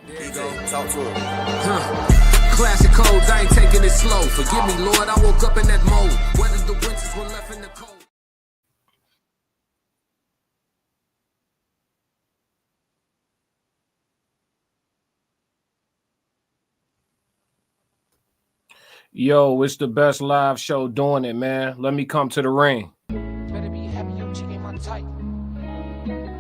There you go. Talk to him. Classic codes, I ain't taking it slow. Forgive me, Lord, I woke up in that mode. Whether the winters were left in the cold. Yo, it's the best live show doing it, man. Let me come to the ring. Better be happy your chick ain't my type.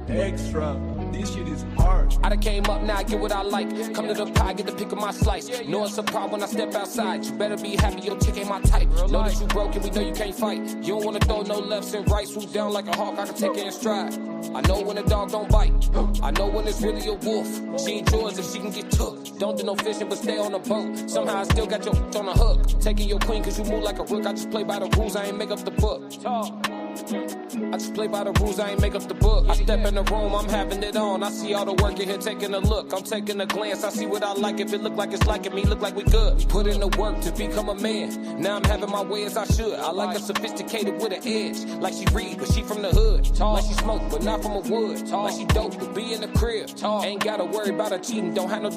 Extra. This shit is hard. I done came up, now I get what I like. Come to the pie, get the pick of my slice. Know it's a problem when I step outside. You better be happy your chick ain't my type. Know that you broken, we know you can't fight. You don't wanna throw no lefts and rights. Swoop down like a hawk, I can take it in stride. I know when a dog don't bite. I know when it's really a wolf. She ain't yours if she can get took. Don't do no fishing, but stay on the boat. Somehow I still got your on the hook. Taking your queen cause you move like a rook. I just play by the rules, I ain't make up the book. I just play by the rules, I ain't make up the book. I step in the room, I'm having it on. I see all the work in here, taking a look. I'm taking a glance, I see what I like. If it look like it's liking me, look like we good. Put in the work to become a man. Now I'm having my way as I should. I like a sophisticated with an edge. Like she read, but she from the hood. Like she smoke, but not from a wood. Like she dope, but be in the crib. Ain't gotta worry about her cheating, don't have no...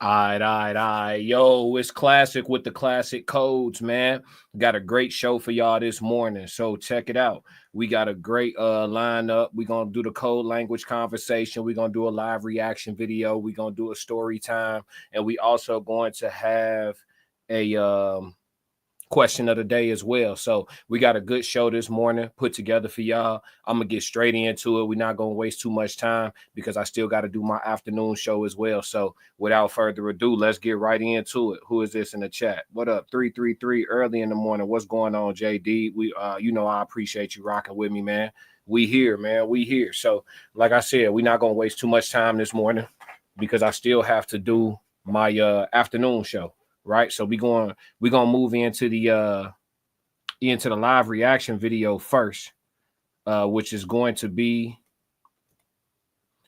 All right. Yo, it's classic with the classic codes, man. Got a great show for y'all this morning, so check it out. We got a great lineup. We're going to do the code language conversation. We're going to do a live reaction video. We're going to do a story time, and we also going to have a question of the day as well. So we got a good show this morning put together for y'all. I'm gonna get straight into it. We're not gonna waste too much time because I still got to do my afternoon show as well. So without further ado, let's get right into it. Who is this in the chat? What up? 333 early in the morning. What's going on, JD? We you know I appreciate you rocking with me, man. We here, man. We here. So like I said, we're not gonna waste too much time this morning because I still have to do my afternoon show. Right, so we're gonna move into the live reaction video first, which is going to be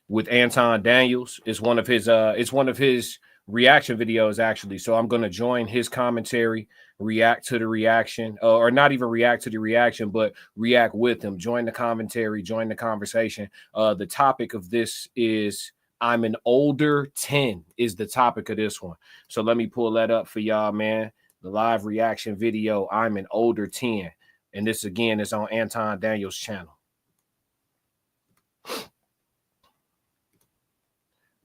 with Anton Daniels. It's one of his reaction videos actually. So I'm gonna join his commentary, react to the reaction, or not even react to the reaction, but react with him. Join the commentary, join the conversation. The topic of this is I'm an older 10 is the topic of this one. So let me pull that up for y'all, man. The live reaction video, I'm an older 10. And this, again, is on Anton Daniels' channel. All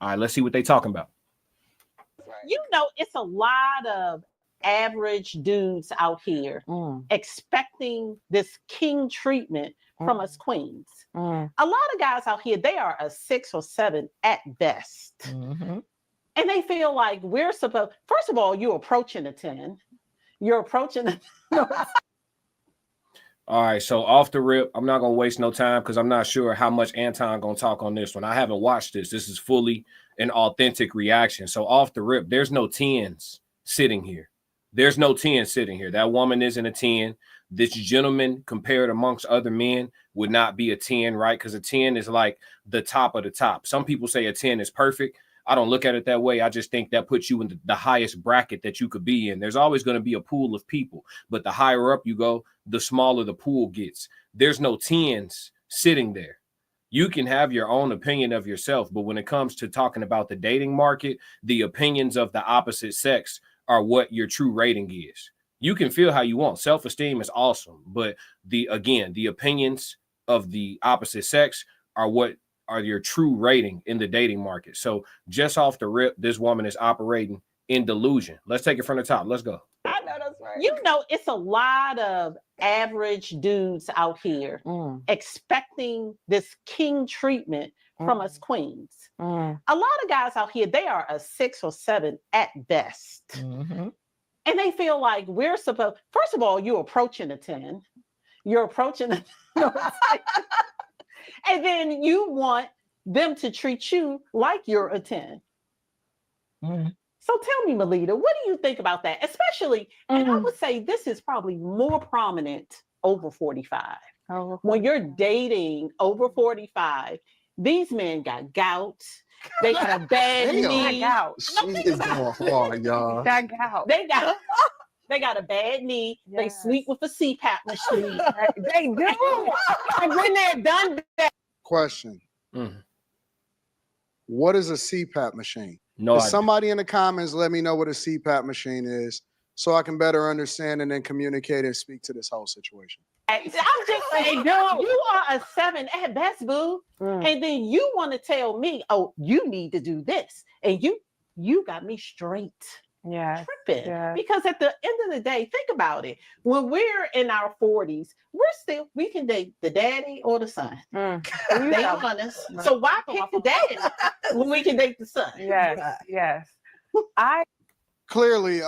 right, let's see what they talking about. You know, it's a lot of average dudes out here expecting this king treatment from us queens. A lot of guys out here, they are a 6 or 7 at best. And they feel like we're supposed, first of all, you're approaching a 10. You're approaching a All right, so off the rip, I'm not going to waste no time because I'm not sure how much Anton going to talk on this one. I haven't watched this. This is fully an authentic reaction. So off the rip, there's no 10s sitting here. There's no 10 sitting here. That woman isn't a 10. This gentleman, compared amongst other men, would not be a 10, right? Because a 10 is like the top of the top. Some people say a 10 is perfect. I don't look at it that way. I just think that puts you in the highest bracket that you could be in. There's always going to be a pool of people, but the higher up you go, the smaller the pool gets. There's no 10s sitting there. You can have your own opinion of yourself, but when it comes to talking about the dating market, the opinions of the opposite sex are what your true rating is. You can feel how you want. Self-esteem is awesome, but the opinions of the opposite sex are what are your true rating in the dating market. So just off the rip, this woman is operating in delusion. Let's take it from the top. Let's go. I know that's right. You know, it's a lot of average dudes out here expecting this king treatment from us queens. A lot of guys out here, they are a 6 or 7 at best. And they feel like we're supposed, first of all, you're approaching a 10. You're approaching a and then you want them to treat you like you're a 10. So tell me, Melita, what do you think about that? Especially, and I would say this is probably more prominent over 45. When you're dating over 45, these men got gout. They got a bad knee. She is going hard, y'all. That gout. They got a bad knee. Yes. They sleep with a CPAP machine. They do. I've been there, done that. Question. What is a CPAP machine? No idea. Somebody in the comments let me know what a CPAP machine is so I can better understand and then communicate and speak to this whole situation. I'm just saying, dude, you are a 7 at best, boo. And then you want to tell me, oh, you need to do this. And you got me straight. Yeah. Tripping. Yeah. Because at the end of the day, think about it. When we're in our 40s, we can date the daddy or the son. They honest. So why pick the daddy when we can date the son? Yes. Clearly,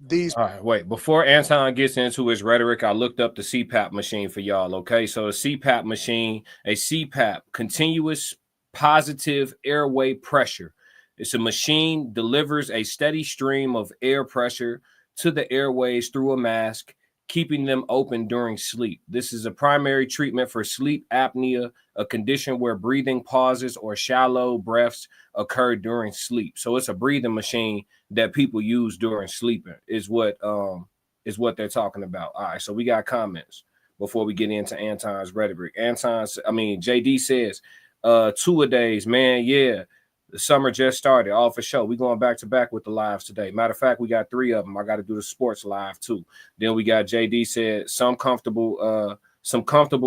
these. All right, wait. Before Anton gets into his rhetoric, I looked up the CPAP machine for y'all. Okay, so a CPAP machine, a CPAP, continuous positive airway pressure. It's a machine delivers a steady stream of air pressure to the airways through a mask, keeping them open during sleep. This is a primary treatment for sleep apnea, a condition where breathing pauses or shallow breaths occur during sleep. So it's a breathing machine that people use during sleeping is what they're talking about. All right, so we got comments before we get into Anton's rhetoric. JD says 2-a-days, man. Yeah. The summer just started, all for sure. We're going back to back with the lives today. Matter of fact, we got 3 of them. I got to do the sports live too. Then we got JD said some comfortable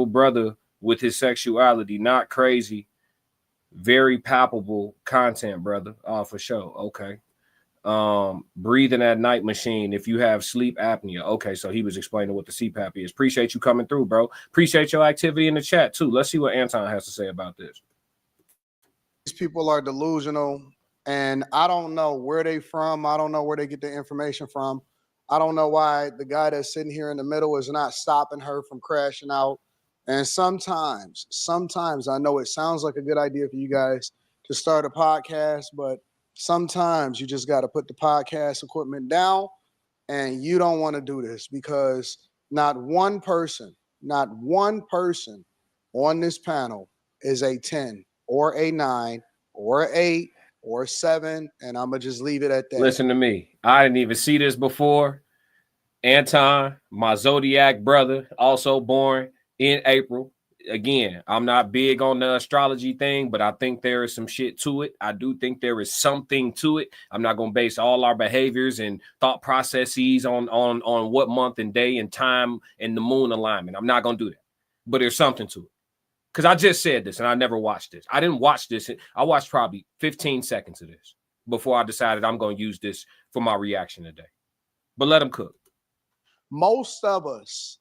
brother with his sexuality, not crazy, very palpable content, brother. All for sure. Okay. Breathing at night machine if you have sleep apnea. Okay, so he was explaining what the CPAP is. Appreciate you coming through, bro. Appreciate your activity in the chat too. Let's see what Anton has to say about this. These people are delusional, and I don't know where they from. I don't know where they get the information from. I don't know why the guy that's sitting here in the middle is not stopping her from crashing out. And sometimes I know it sounds like a good idea for you guys to start a podcast, but sometimes you just got to put the podcast equipment down, and you don't want to do this because not one person on this panel is a 10 or a 9 or 8 or 7, and I'm gonna just leave it at that. Listen to me. I didn't even see this before. Anton, my zodiac brother, also born in April. Again, I'm not big on the astrology thing, but I think there is some shit to it. I do think there is something to it. I'm not gonna base all our behaviors and thought processes on what month and day and time and the moon alignment. I'm not gonna do that, but there's something to it. Because I just said this and I never watched this. I didn't watch this. I watched probably 15 seconds of this before I decided I'm going to use this for my reaction today. But let them cook. Most of us,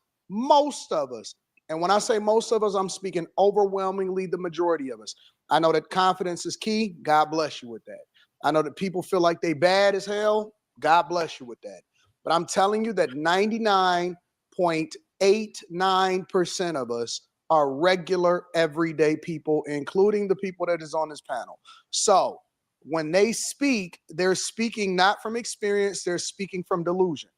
and when I say most of us, I'm speaking overwhelmingly the majority of us. I know that confidence is key. God bless you with that. I know that people feel like they bad as hell. God bless you with that. But I'm telling you that 99.89% of us are regular, everyday people, including the people that is on this panel. So when they speak, they're speaking not from experience, they're speaking from delusion.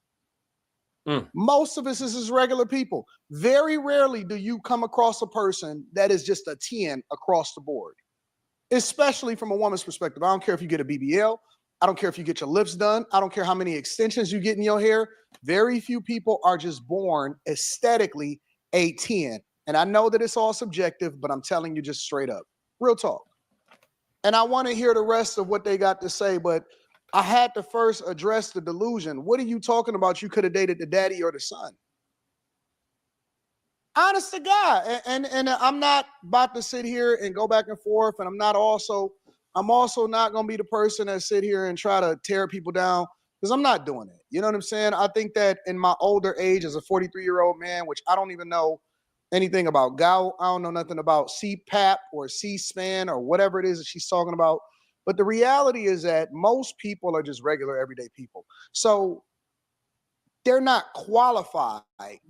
Most of us is regular people. Very rarely do you come across a person that is just a 10 across the board, especially from a woman's perspective. I don't care if you get a BBL. I don't care if you get your lips done. I don't care how many extensions you get in your hair. Very few people are just born aesthetically a 10. And I know that it's all subjective, but I'm telling you just straight up, real talk. And I want to hear the rest of what they got to say, but I had to first address the delusion. What are you talking about? You could have dated the daddy or the son. Honest to God. And I'm not about to sit here and go back and forth. And I'm also not going to be the person that sit here and try to tear people down, because I'm not doing it. You know what I'm saying? I think that in my older age as a 43-year-old man, which I don't even know anything about gout. I don't know nothing about CPAP or C-SPAN or whatever it is that she's talking about. But the reality is that most people are just regular, everyday people. So they're not qualified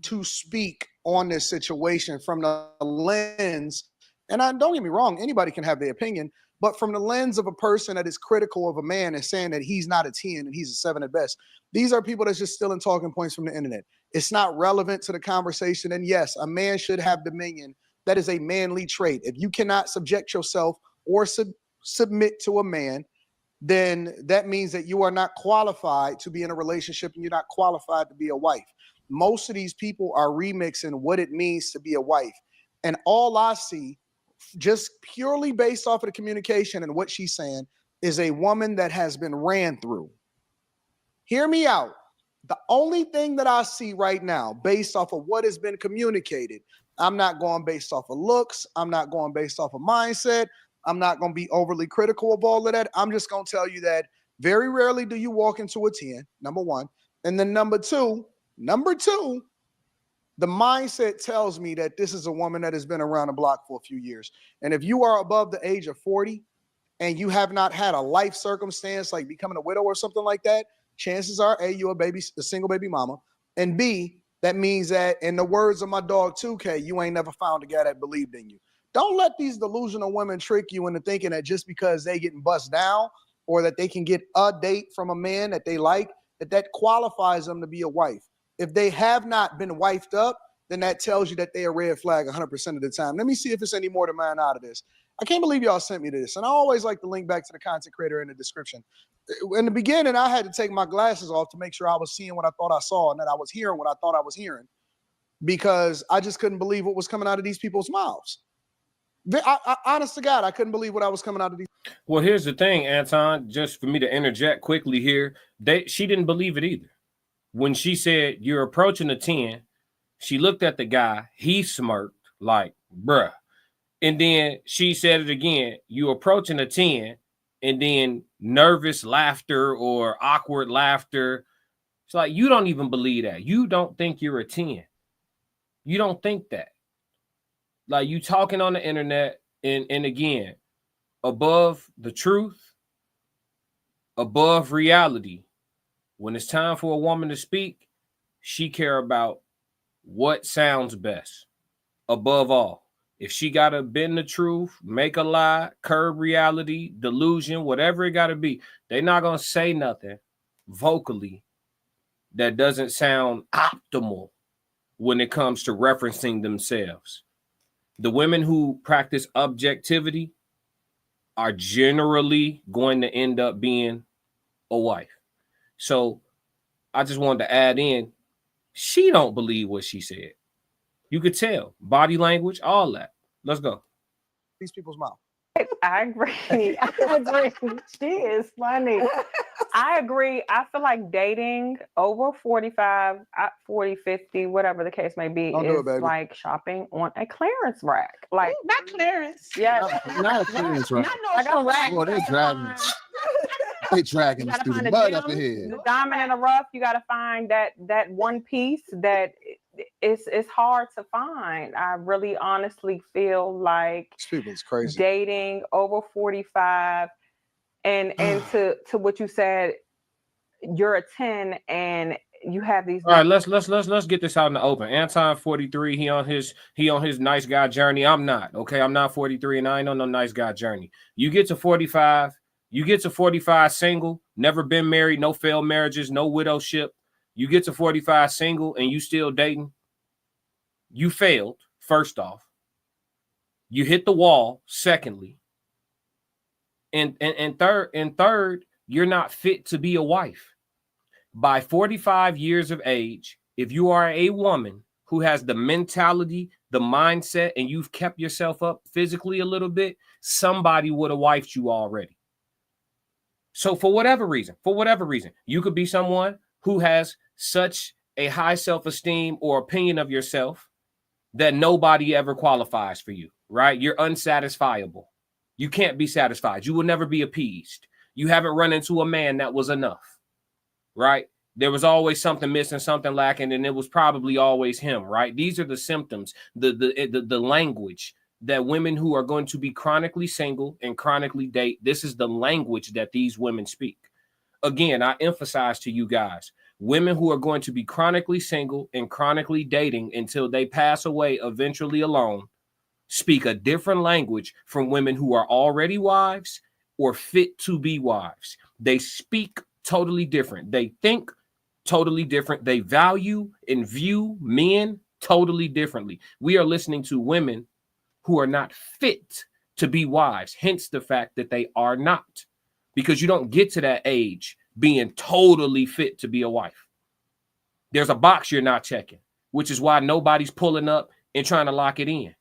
to speak on this situation from the lens. And don't get me wrong, anybody can have their opinion, but from the lens of a person that is critical of a man and saying that he's not a 10 and he's a 7 at best. These are people that's just stealing talking points from the internet. It's not relevant to the conversation. And yes, a man should have dominion. That is a manly trait. If you cannot subject yourself or submit to a man, then that means that you are not qualified to be in a relationship and you're not qualified to be a wife. Most of these people are remixing what it means to be a wife. And all I see, just purely based off of the communication and what she's saying, is a woman that has been ran through. Hear me out. The only thing that I see right now, based off of what has been communicated, I'm not going based off of looks. I'm not going based off of mindset. I'm not going to be overly critical of all of that. I'm just going to tell you that very rarely do you walk into a 10, number one. And then number two, the mindset tells me that this is a woman that has been around the block for a few years. And if you are above the age of 40 and you have not had a life circumstance like becoming a widow or something like that, chances are, A, you're a single baby mama. And B, that means that, in the words of my dog 2K, you ain't never found a guy that believed in you. Don't let these delusional women trick you into thinking that just because they getting bust down or that they can get a date from a man that they like, that qualifies them to be a wife. If they have not been wifed up, then that tells you that they are red flag 100% of the time. Let me see if it's any more to mine out of this. I can't believe y'all sent me this. And I always like to link back to the content creator in the description. In the beginning, I had to take my glasses off to make sure I was seeing what I thought I saw and that I was hearing what I thought I was hearing, because I just couldn't believe what was coming out of these people's mouths. Honest to God, I couldn't believe what I was coming out of these. Well, here's the thing, Anton, just for me to interject quickly here. She didn't believe it either. When she said, you're approaching a 10, she looked at the guy, he smirked like, bruh. And then she said it again, you approaching a 10, and then nervous laughter or awkward laughter. It's like, you don't even believe that. You don't think you're a 10. You don't think that. Like, you talking on the internet, and again, above the truth, above reality, when it's time for a woman to speak, she care about what sounds best. Above all, if she got to bend the truth, make a lie, curb reality, delusion, whatever it got to be, they're not going to say nothing vocally that doesn't sound optimal when it comes to referencing themselves. The women who practice objectivity are generally going to end up being a wife. So I just wanted to add in, she don't believe what she said. You could tell, body language, all that. Let's go. These people's mouth. I agree. I agree. She is funny. I agree. I feel like dating over 45, 40, 50, whatever the case may be, is like shopping on a clearance rack. Like, not clearance. Yeah. Not a clearance rack. Not no rack. Well, they dragging us through the mud up ahead. The diamond in the rough, you got to find that one piece that it's hard to find. I really honestly feel like people's crazy. Dating over 45 and to what you said, you're a 10 and you have these. All right, let's get this out in the open. Anton 43, he on his nice guy journey. I'm not. Okay, I'm not 43 and I ain't on no nice guy journey. You get to 45 single, never been married, no failed marriages, no widowship. You get to 45 single and you still dating. You failed, first off. You hit the wall, secondly. And third, you're not fit to be a wife. By 45 years of age, if you are a woman who has the mentality, the mindset, and you've kept yourself up physically a little bit, somebody would have wifed you already. So for whatever reason, you could be someone who has such a high self-esteem or opinion of yourself that nobody ever qualifies for you, right? You're unsatisfiable. You can't be satisfied. You will never be appeased. You haven't run into a man that was enough, right? There was always something missing, something lacking, and it was probably always him, right? These are the symptoms, the language that women who are going to be chronically single and chronically date, this is the language that these women speak. Again, I emphasize to you guys, women who are going to be chronically single and chronically dating until they pass away eventually alone speak a different language from women who are already wives or fit to be wives. They speak totally different. They think totally different. They value and view men totally differently. We are listening to women who are not fit to be wives, hence the fact that they are not, because you don't get to that age being totally fit to be a wife. There's a box you're not checking, which is why nobody's pulling up and trying to lock it in.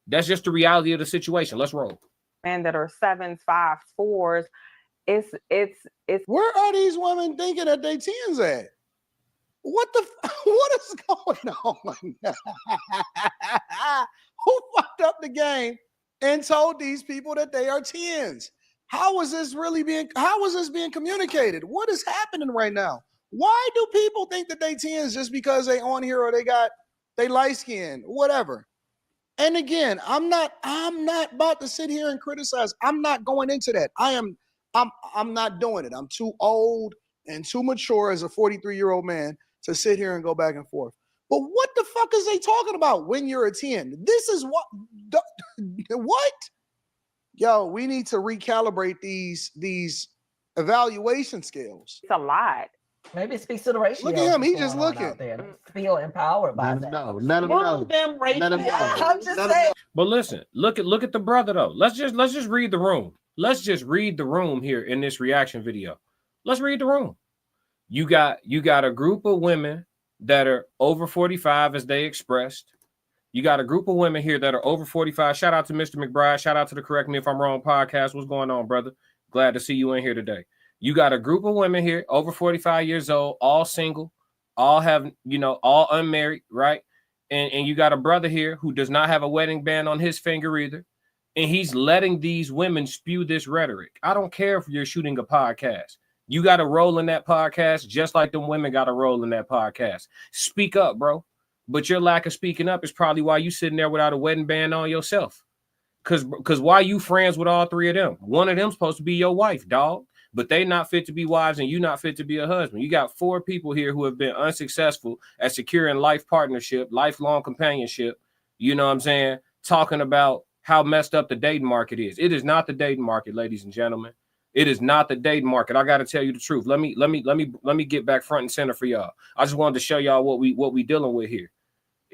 That's just the reality of the situation. Let's roll. men that are 7s, 5s, 4s. It's where are these women thinking that they 10s at? What is going on? Who fucked up the game and told these people that they are 10s? How is this being communicated? What is happening right now? Why do people think that they 10s just because they on here or they light skin, whatever? And again, I'm not about to sit here and criticize. I'm not going into that. I'm not doing it. I'm too old and too mature as a 43-year-old man to sit here and go back and forth. But what the fuck is they talking about when you're a 10? This is what? Yo, we need to recalibrate these evaluation scales. It's a lot. Maybe it speaks to the ratio. Look at him. He's just looking. Out there. Feel empowered by that. No, let him know. Let him know. I'm just saying. But listen, look at the brother though. Let's just read the room. Let's just read the room here in this reaction video. Let's read the room. You got a group of women that are over 45, as they expressed. You got a group of women here that are over 45. Shout out to Mr. McBride. Shout out to the Correct Me If I'm Wrong podcast. What's going on, brother? Glad to see you in here today. You got a group of women here over 45 years old, all single, all have, all unmarried, right? And you got a brother here who does not have a wedding band on his finger either. And he's letting these women spew this rhetoric. I don't care if you're shooting a podcast. You got to roll in that podcast just like them women got to roll in that podcast. Speak up, bro. But your lack of speaking up is probably why you sitting there without a wedding band on yourself. Because why you friends with all three of them? One of them supposed to be your wife, dog. But they not fit to be wives and you not fit to be a husband. You got 4 people here who have been unsuccessful at securing life partnership, lifelong companionship. You know what I'm saying? Talking about how messed up the dating market is. It is not the dating market, ladies and gentlemen. It is not the dating market. I got to tell you the truth. Let me get back front and center for y'all. I just wanted to show y'all what we dealing with here.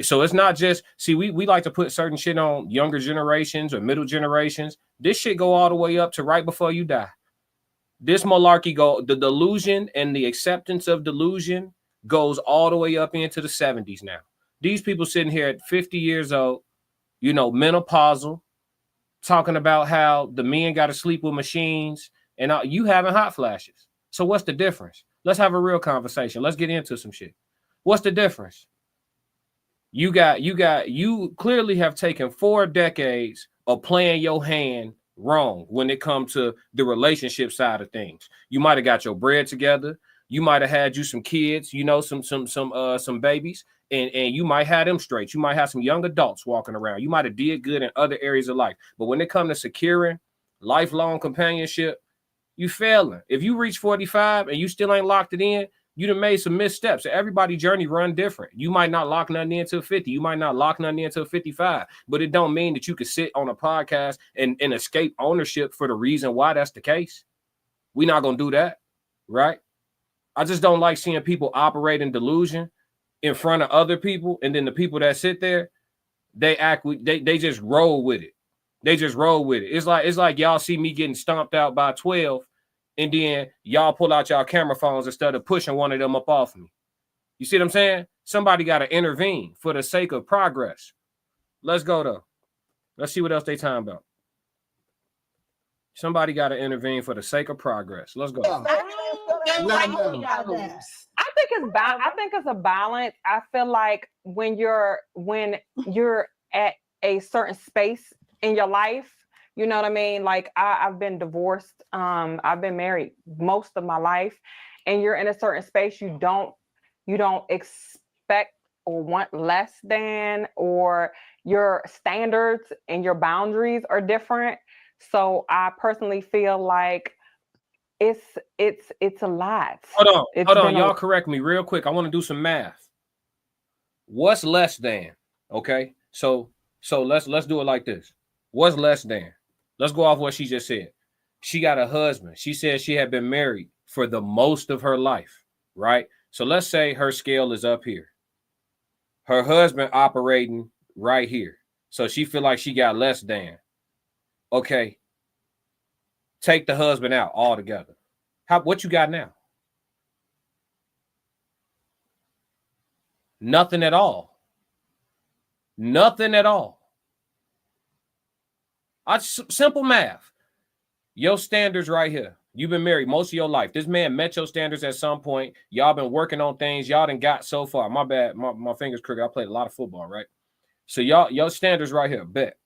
So it's not just, see, we like to put certain shit on younger generations or middle generations. This shit go all the way up to right before you die. This malarkey the delusion and the acceptance of delusion goes all the way up into the 70s now. These people sitting here at 50 years old, menopausal, talking about how the men got to sleep with machines and you having hot flashes. So what's the difference? Let's have a real conversation. Let's get into some shit. What's the difference? You clearly have taken 4 decades of playing your hand wrong when it comes to the relationship side of things. You might have got your bread together. You might have had you some kids, some babies, and you might have them straight. You might have some young adults walking around. You might have did good in other areas of life. But when it comes to securing lifelong companionship, you failing. If you reach 45 and you still ain't locked it in, you done made some missteps. Everybody's journey run different. You might not lock nothing in until 50. You might not lock nothing in until 55. But it don't mean that you could sit on a podcast and escape ownership for the reason why that's the case. We're not going to do that, right? I just don't like seeing people operate in delusion in front of other people. And then the people that sit there, they just roll with it. They just roll with it. It's like y'all see me getting stomped out by 12. And then y'all pull out y'all camera phones instead of pushing one of them up off me. You see what I'm saying? Somebody got to intervene for the sake of progress. Let's go, though. Let's see what else they talking about. Somebody got to intervene for the sake of progress. Let's go. I think it's a balance. I feel like when you're at a certain space in your life, you know what I mean? Like I've been divorced. I've been married most of my life, and you're in a certain space. You don't expect or want less than, or your standards and your boundaries are different. So I personally feel like it's a lot. Hold on. Y'all correct me real quick. I want to do some math. What's less than? Okay. So let's do it like this. What's less than? Let's go off what she just said. She got a husband. She said she had been married for the most of her life, right? So let's say her scale is up here. Her husband operating right here. So she feel like she got less than. Okay. Take the husband out altogether. What you got now? Nothing at all. Nothing at all. Simple math. Your standards right here. You've been married most of your life. This man met your standards at some point. Y'all been working on things. Y'all done got so far. My bad. My fingers crooked. I played a lot of football, right? So your standards right here. Bet.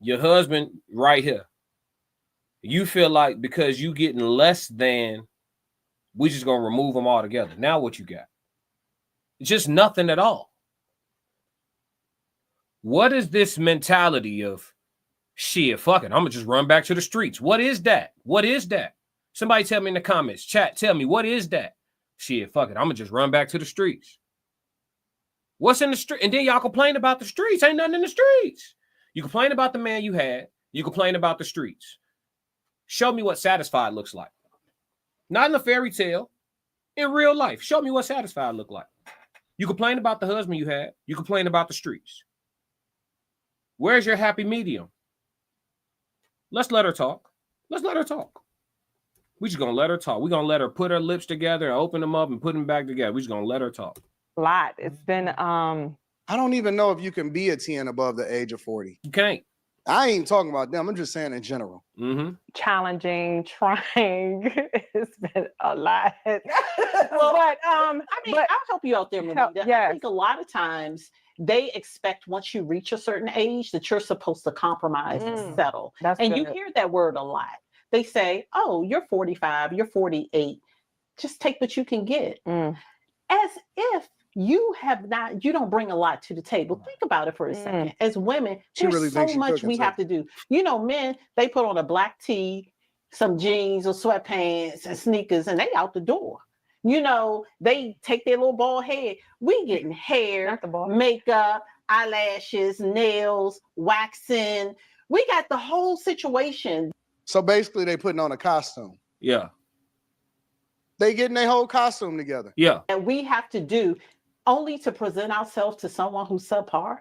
Your husband right here. You feel like because you getting less than, we just gonna remove them all together. Now what you got? Just nothing at all. What is this mentality of shit? Fuck it, I'm gonna just run back to the streets. What is that? What is that? Somebody tell me in the comments. Chat, tell me what is that? Shit, fuck it, I'm gonna just run back to the streets. What's in the street? And then y'all complain about the streets. Ain't nothing in the streets. You complain about the man you had. You complain about the streets. Show me what satisfied looks like. Not in a fairy tale. In real life. Show me what satisfied look like. You complain about the husband you had. You complain about the streets. Where's your happy medium? Let's let her talk. Let's let her talk. We just gonna let her talk. We're gonna let her put her lips together and open them up and put them back together. We just gonna let her talk. A lot. It's been I don't even know if you can be a 10 above the age of 40. You can't. I ain't talking about them. I'm just saying in general. Challenging, trying. It's been a lot. Well, but I mean, I'll help you out there, Melinda. Yes. I think a lot of times they expect once you reach a certain age that you're supposed to compromise and settle. And you hear that word a lot. They say, oh, you're 45, you're 48. Just take what you can get. As if you don't bring a lot to the table. Think about it for a second. As women, there's really so much we have to do. You know, men, they put on a black tee, some jeans or sweatpants and sneakers, and they out the door. You know, they take their little bald head. We getting hair, makeup, eyelashes, nails, waxing. We got the whole situation. So basically, they putting on a costume. Yeah. They getting their whole costume together. Yeah. And we have to do only to present ourselves to someone who's subpar.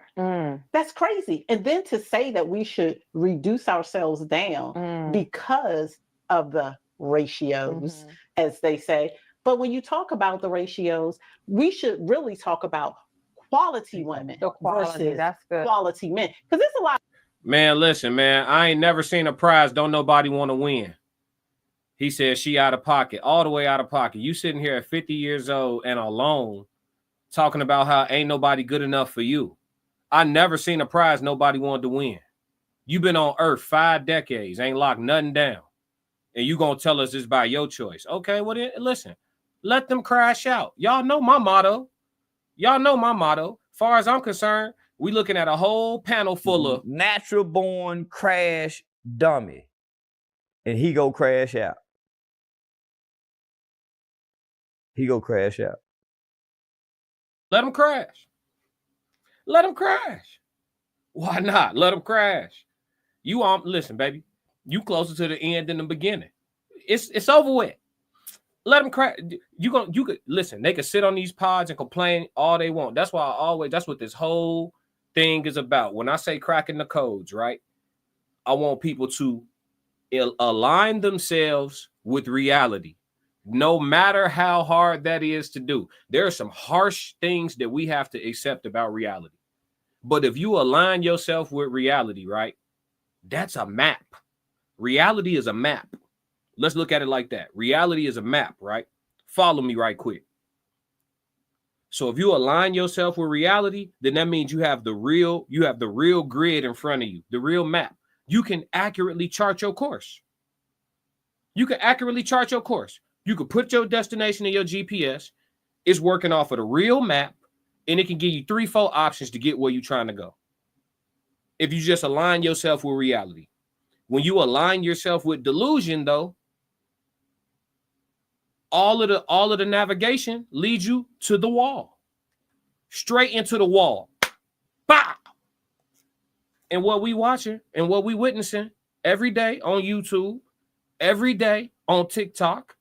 That's crazy. And then to say that we should reduce ourselves down because of the ratios, as they say. But when you talk about the ratios, we should really talk about quality women versus quality men. Because there's a lot. Man, listen, man, I ain't never seen a prize don't nobody want to win. He said she out of pocket, all the way out of pocket. You sitting here at 50 years old and alone talking about how ain't nobody good enough for you. I never seen a prize nobody wanted to win. You been on earth 5 decades, ain't locked nothing down. And you gonna tell us it's by your choice. Okay, well then, listen, let them crash out. Y'all know my motto. Y'all know my motto. Far as I'm concerned, we looking at a whole panel full of natural born crash dummy. And he go crash out. He go crash out. Let him crash. Let him crash. Why not? Let him crash. You listen, baby. You closer to the end than the beginning. It's over with. Let them crash. You could listen. They could sit on these pods and complain all they want. That's why that's what this whole thing is about. When I say cracking the codes, right? I want people to align themselves with reality. No matter how hard that is to do. There are some harsh things that we have to accept about reality. But if you align yourself with reality, right? That's a map. Reality is a map. Let's look at it like that. Reality is a map, right? Follow me right quick. So if you align yourself with reality, then that means you have the real grid in front of you, the real map. You can accurately chart your course. You can accurately chart your course. You could put your destination in your GPS. It's working off of the real map, and it can give you 3-4 options to get where you're trying to go. If you just align yourself with reality. When you align yourself with delusion, though, all of the navigation leads you to the wall. Straight into the wall. Bah! And what we watching and what we witnessing every day on YouTube, every day on TikTok,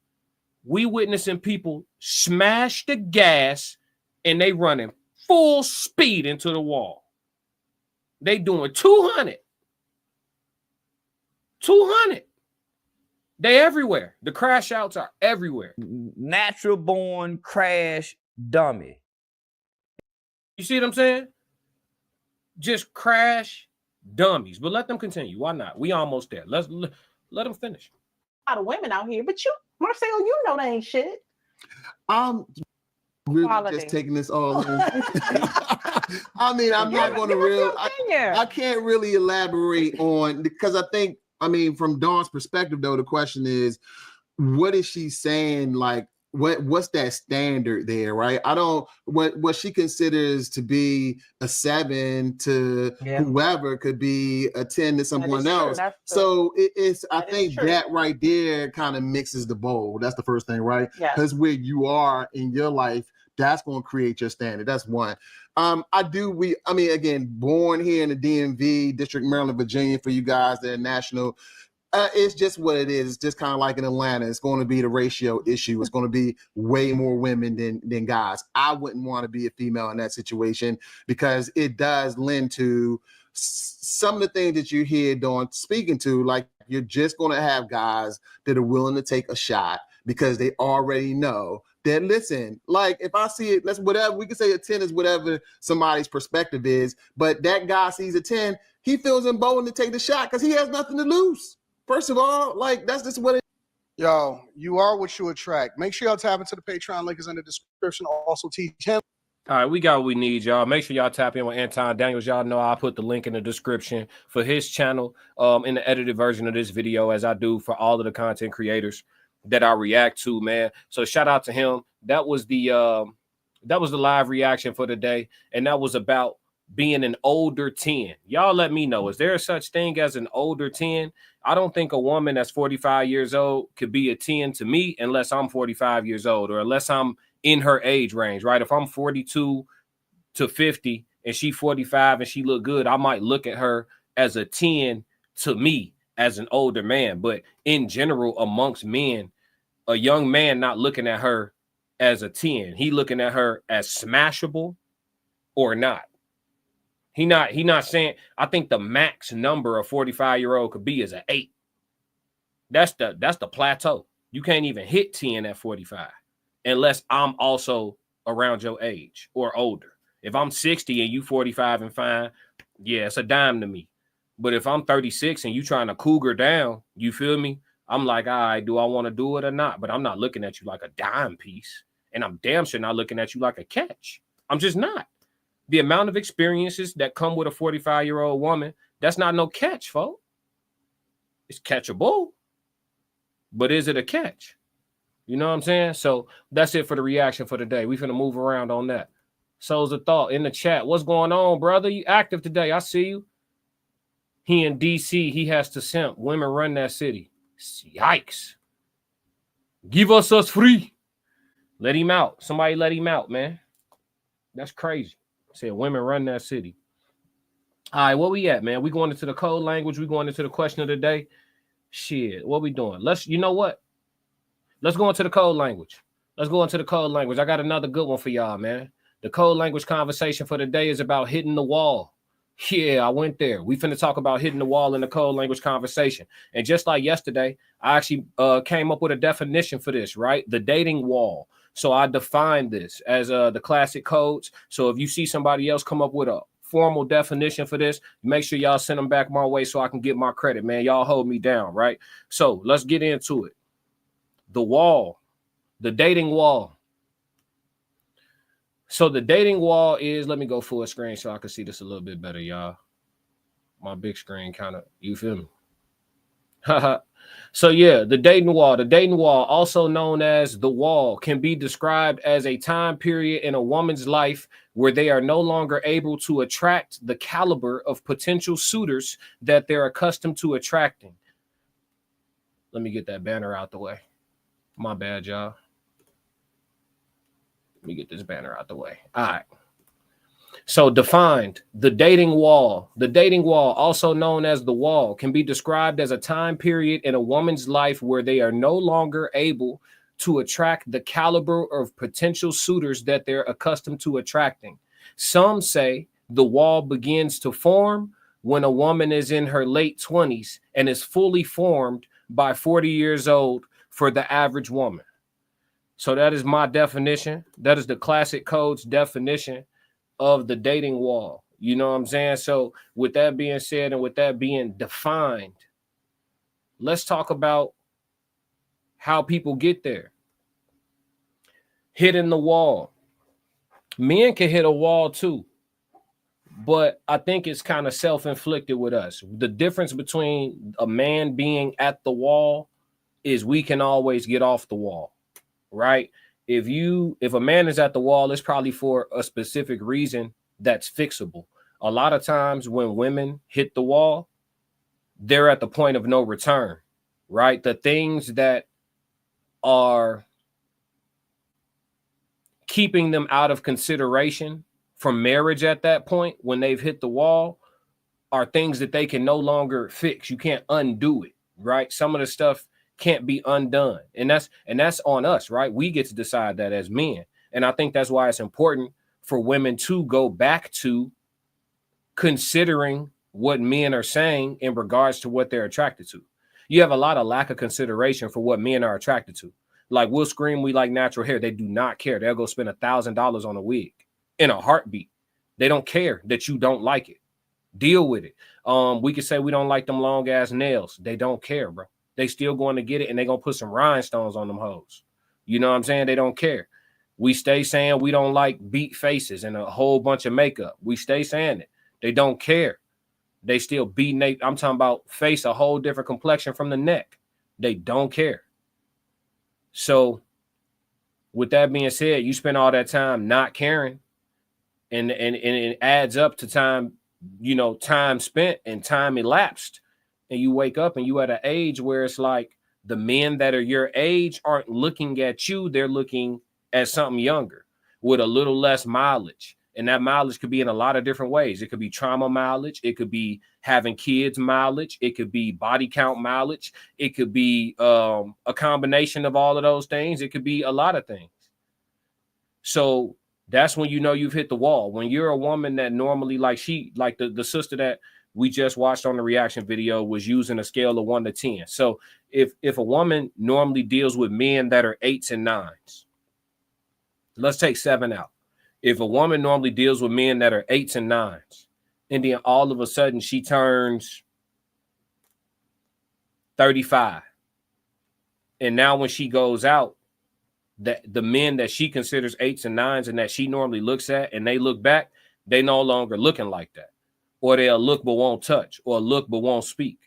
we witnessing people smash the gas and they running full speed into the wall. They doing 200. 200. They everywhere. The crash outs are everywhere. Natural born crash dummy. You see what I'm saying? Just crash Dummies. But let them continue. Why not? We almost there. Let them finish. A lot of women out here, but you, Marcel, you know they ain't shit. Really just taking this all in. I mean, I'm not going to I can't really elaborate on, because I think, I mean, from Dawn's perspective, though, the question is, what is she saying? Like, what's that standard there, right? I don't, what she considers to be a 7 to whoever could be a 10 to someone else. So it's, I think that right there kind of mixes the bowl. That's the first thing, right? Because where you are in your life, that's going to create your standard. That's one. I mean, again, born here in the DMV, District, Maryland, Virginia, for you guys that are national. It's just what it is. It's just kind of like in Atlanta. It's going to be the ratio issue. It's going to be way more women than guys. I wouldn't want to be a female in that situation, because it does lend to some of the things that you hear Dawn speaking to. Like, you're just going to have guys that are willing to take a shot because they already know that, listen, like, if I see it, let's whatever, we can say a 10 is whatever somebody's perspective is, but that guy sees a 10, he feels emboldened to take the shot because he has nothing to lose. First of all, like, that's just what it is. Yo, you are what you attract. Make sure y'all tap into the Patreon. Link is in the description. Also, teach him. All right, we got what we need, y'all. Make sure y'all tap in with Anton Daniels. Y'all know I'll put the link in the description for his channel in the edited version of this video, as I do for all of the content creators that I react to, man. So shout out to him. That was the live reaction for today, and that was about being an older 10. Y'all let me know, is there such thing as an older 10? I don't think a woman that's 45 years old could be a 10 to me unless I'm 45 years old, or unless I'm in her age range, right? If I'm 42 to 50 and she 45 and she look good, I might look at her as a 10 to me as an older man. But in general, amongst men, a young man not looking at her as a 10. He looking at her as smashable or not. He not saying, I think the max number a 45-year-old could be is an 8. That's the plateau. You can't even hit 10 at 45 unless I'm also around your age or older. If I'm 60 and you 45 and fine, yeah, it's a dime to me. But if I'm 36 and you trying to cougar down, you feel me? I'm like, all right, do I want to do it or not? But I'm not looking at you like a dime piece. And I'm damn sure not looking at you like a catch. I'm just not. The amount of experiences that come with a 45-year-old woman, that's not no catch, folks. It's catchable. But is it a catch? You know what I'm saying? So that's it for the reaction for today. We finna move around on that. Souls of Thought in the chat. What's going on, brother? You active today. I see you. He in DC. He has to simp. Women run that city. Yikes. Give us free. Let him out. Somebody let him out, man. That's crazy. Said women run that city. All right, where we at, man? We going into the code language. We going into the question of the day. Shit, what we doing? You know what? Let's go into the code language. Let's go into the code language. I got another good one for y'all, man. The code language conversation for the day is about hitting the wall. Yeah, I went there. We finna talk about hitting the wall in the code language conversation. And just like yesterday, I actually came up with a definition for this, right? The dating wall. So I defined this as the classic codes. So if you see somebody else come up with a formal definition for this, make sure y'all send them back my way so I can get my credit, man. Y'all hold me down, right? So let's get into it. The wall, the dating wall. So the dating wall is, let me go full screen so I can see this a little bit better, y'all. My big screen kind of, you feel me? So yeah, the dating wall, also known as the wall, can be described as a time period in a woman's life where they are no longer able to attract the caliber of potential suitors that they're accustomed to attracting. Let me get that banner out the way. My bad, y'all. Let me get this banner out the way. All right. So defined, the dating wall, also known as the wall, can be described as a time period in a woman's life where they are no longer able to attract the caliber of potential suitors that they're accustomed to attracting. Some say the wall begins to form when a woman is in her late 20s and is fully formed by 40 years old for the average woman. So that is my definition. That is the classic code's definition of the dating wall. You know what I'm saying? So with that being said and with that being defined, let's talk about how people get there. Hitting the wall. Men can hit a wall too, but I think it's kind of self-inflicted with us. The difference between a man being at the wall is we can always get off the wall, right? If a man is at the wall, it's probably for a specific reason that's fixable. A lot of times when women hit the wall, they're at the point of no return, right? The things that are keeping them out of consideration from marriage at that point, when they've hit the wall, are things that they can no longer fix. You can't undo it, right? Some of the stuff can't be undone. And that's on us, right? We get to decide that as men. And I think that's why it's important for women to go back to considering what men are saying in regards to what they're attracted to. You have a lot of lack of consideration for what men are attracted to. Like, we'll scream we like natural hair. They do not care. They'll go spend $1,000 on a wig in a heartbeat. They don't care that you don't like it. Deal with it. We could say we don't like them long ass nails. They don't care, bro. They still going to get it, and they gonna put some rhinestones on them hoes. You know what I'm saying? They don't care. We stay saying we don't like beat faces and a whole bunch of makeup. We stay saying it. They don't care. They still beating. I'm talking about face a whole different complexion from the neck. They don't care. So with that being said, you spend all that time not caring, and it adds up to time, time spent and time elapsed, and you wake up and you at an age where it's like the men that are your age aren't looking at you, they're looking at something younger with a little less mileage. And that mileage could be in a lot of different ways. It could be trauma mileage. It could be having kids mileage. It could be body count mileage. It could be a combination of all of those things. It could be a lot of things. So that's when you know you've hit the wall. When you're a woman that normally, like the sister that we just watched on the reaction video was using a scale of 1 to 10. So if a woman normally deals with men that are 8s and 9s, let's take 7 out. If a woman normally deals with men that are 8s and 9s, and then all of a sudden she turns 35, and now when she goes out, that the men that she considers 8s and 9s and that she normally looks at, and they look back, they no longer looking like that, or they'll look but won't touch, or look but won't speak.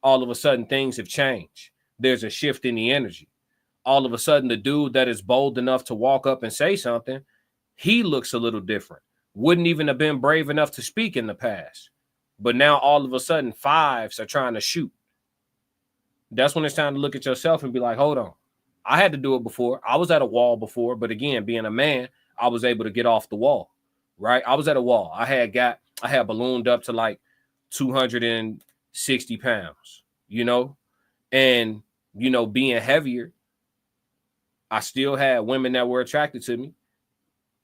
All of a sudden things have changed. There's a shift in the energy. All of a sudden the dude that is bold enough to walk up and say something, he looks a little different. Wouldn't even have been brave enough to speak in the past. But now all of a sudden 5s are trying to shoot. That's when it's time to look at yourself and be like, hold on. I had to do it before. I was at a wall before, but again, being a man, I was able to get off the wall, right? I was at a wall. I had ballooned up to like 260 pounds, and, being heavier, I still had women that were attracted to me,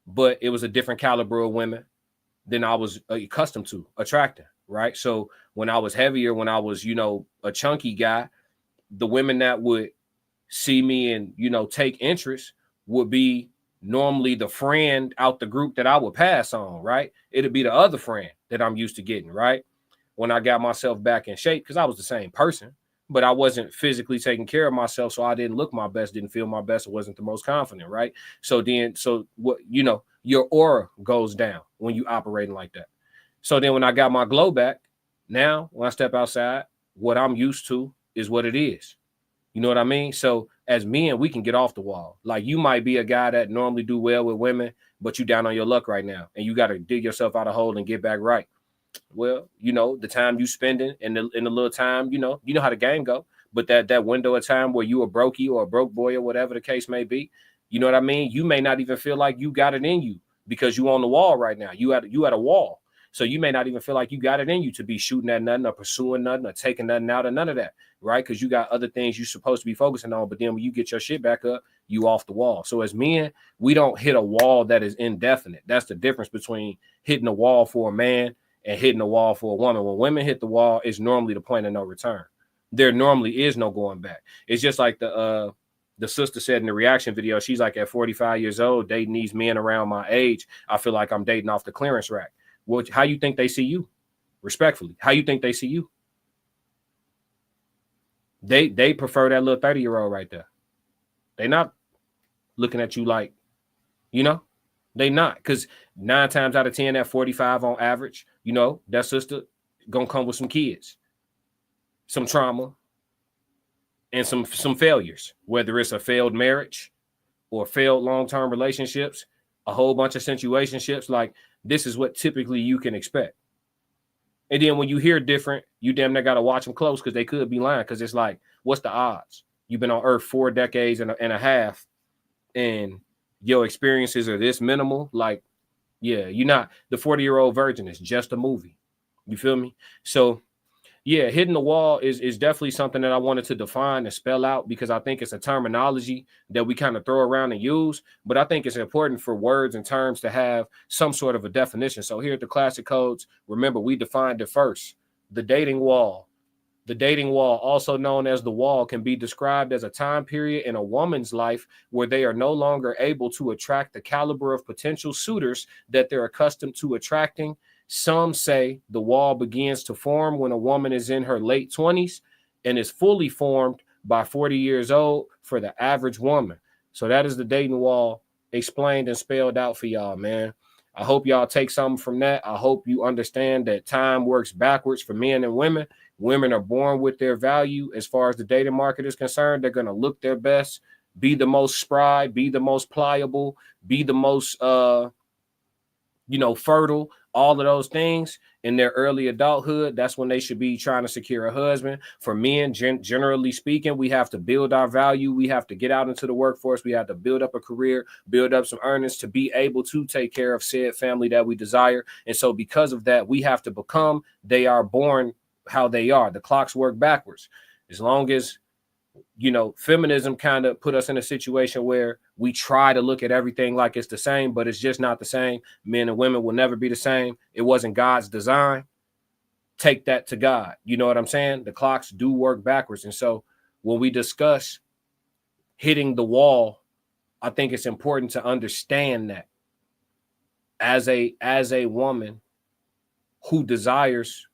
but it was a different caliber of women than I was accustomed to attracting, right? So when I was heavier, when I was, a chunky guy, the women that would see me and, take interest would be normally the friend out the group that I would pass on, right? It'd be the other friend that I'm used to getting, right? When I got myself back in shape, because I was the same person, but I wasn't physically taking care of myself, so I didn't look my best, didn't feel my best, wasn't the most confident, right? So what, your aura goes down when you operating like that. So then when I got my glow back, now when I step outside, what I'm used to is what it is. You know what I mean? So as men, we can get off the wall. Like, you might be a guy that normally do well with women, but you down on your luck right now, and you got to dig yourself out of hole and get back right. Well, the time you spending in the little time, you know how the game go. But that window of time where you a brokey or a broke boy or whatever the case may be, you know what I mean? You may not even feel like you got it in you because you on the wall right now. You at a wall. So you may not even feel like you got it in you to be shooting at nothing or pursuing nothing or taking nothing out or none of that, right? Because you got other things you're supposed to be focusing on. But then when you get your shit back up, you off the wall. So as men, we don't hit a wall that is indefinite. That's the difference between hitting a wall for a man and hitting a wall for a woman. When women hit the wall, it's normally the point of no return. There normally is no going back. It's just like the sister said in the reaction video. She's like, at 45 years old, dating these men around my age, I feel like I'm dating off the clearance rack. how you think they see you? Respectfully, how you think they see you? They prefer that little 30-year-old right there. They not looking at you like, you know, they not, because 9 times out of 10, at 45 on average, you know, that sister gonna come with some kids, some trauma, and some failures, whether it's a failed marriage or failed long-term relationships, a whole bunch of situationships. Like, this is what typically you can expect. And then when you hear different, you damn near got to watch them close, because they could be lying, because it's like, what's the odds? You've been on earth 4 decades and a half, and your experiences are this minimal. Like, yeah, you're not the 40-year-old virgin. Is just a movie. You feel me? So yeah, hitting the wall is definitely something that I wanted to define and spell out, because I think it's a terminology that we kind of throw around and use, but I think it's important for words and terms to have some sort of a definition. So here at the Classic Codes, remember, we defined it first. The dating wall. The dating wall, also known as the wall, can be described as a time period in a woman's life where they are no longer able to attract the caliber of potential suitors that they're accustomed to attracting. Some say the wall begins to form when a woman is in her late 20s and is fully formed by 40 years old for the average woman. So that is the dating wall explained and spelled out for y'all, man. I hope y'all take something from that. I hope you understand that time works backwards for men and women. Women are born with their value. As far as the dating market is concerned, they're going to look their best, be the most spry, be the most pliable, be the most, fertile, all of those things in their early adulthood. That's when they should be trying to secure a husband. For men, generally speaking, we have to build our value. We have to get out into the workforce. We have to build up a career, build up some earnings to be able to take care of said family that we desire. And so because of that, we have to become, they are born how they are. The clocks work backwards. As long as, feminism kind of put us in a situation where we try to look at everything like it's the same, but it's just not the same. Men and women will never be the same. It wasn't God's design. Take that to God. You know what I'm saying? The clocks do work backwards. And so when we discuss hitting the wall, I think it's important to understand that as a woman who desires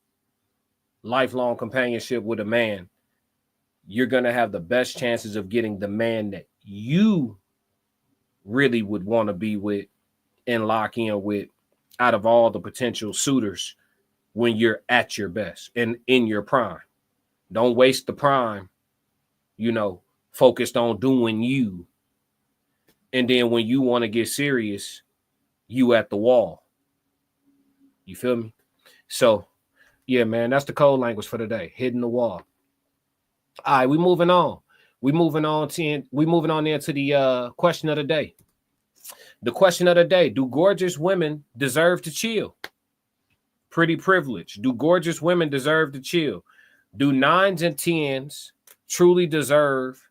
lifelong companionship with a man, you're going to have the best chances of getting the man that you really would want to be with and lock in with out of all the potential suitors when you're at your best and in your prime. Don't waste the prime, focused on doing you. And then when you want to get serious, you at the wall. You feel me? So, yeah, man, that's the code language for today. Hitting the wall. All right, we moving on. We moving on there to the question of the day. The question of the day: do gorgeous women deserve to chill? Pretty privilege. Do gorgeous women deserve to chill? Do 9s and 10s truly deserve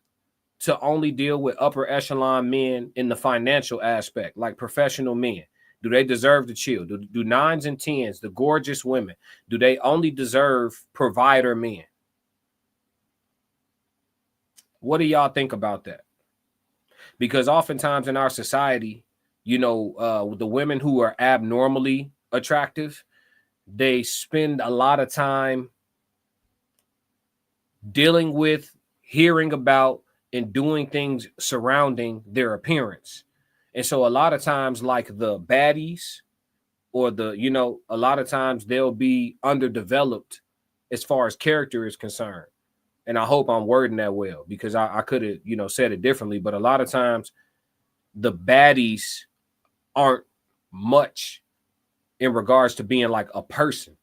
to only deal with upper echelon men in the financial aspect, like professional men? Do they deserve to chill? Do 9s and 10s, the gorgeous women, do they only deserve provider men? What do y'all think about that? Because oftentimes in our society, the women who are abnormally attractive, they spend a lot of time dealing with, hearing about, and doing things surrounding their appearance. And so a lot of times, like the baddies or a lot of times they'll be underdeveloped as far as character is concerned. And I hope I'm wording that well, because I could have, said it differently. But a lot of times the baddies aren't much in regards to being like a person.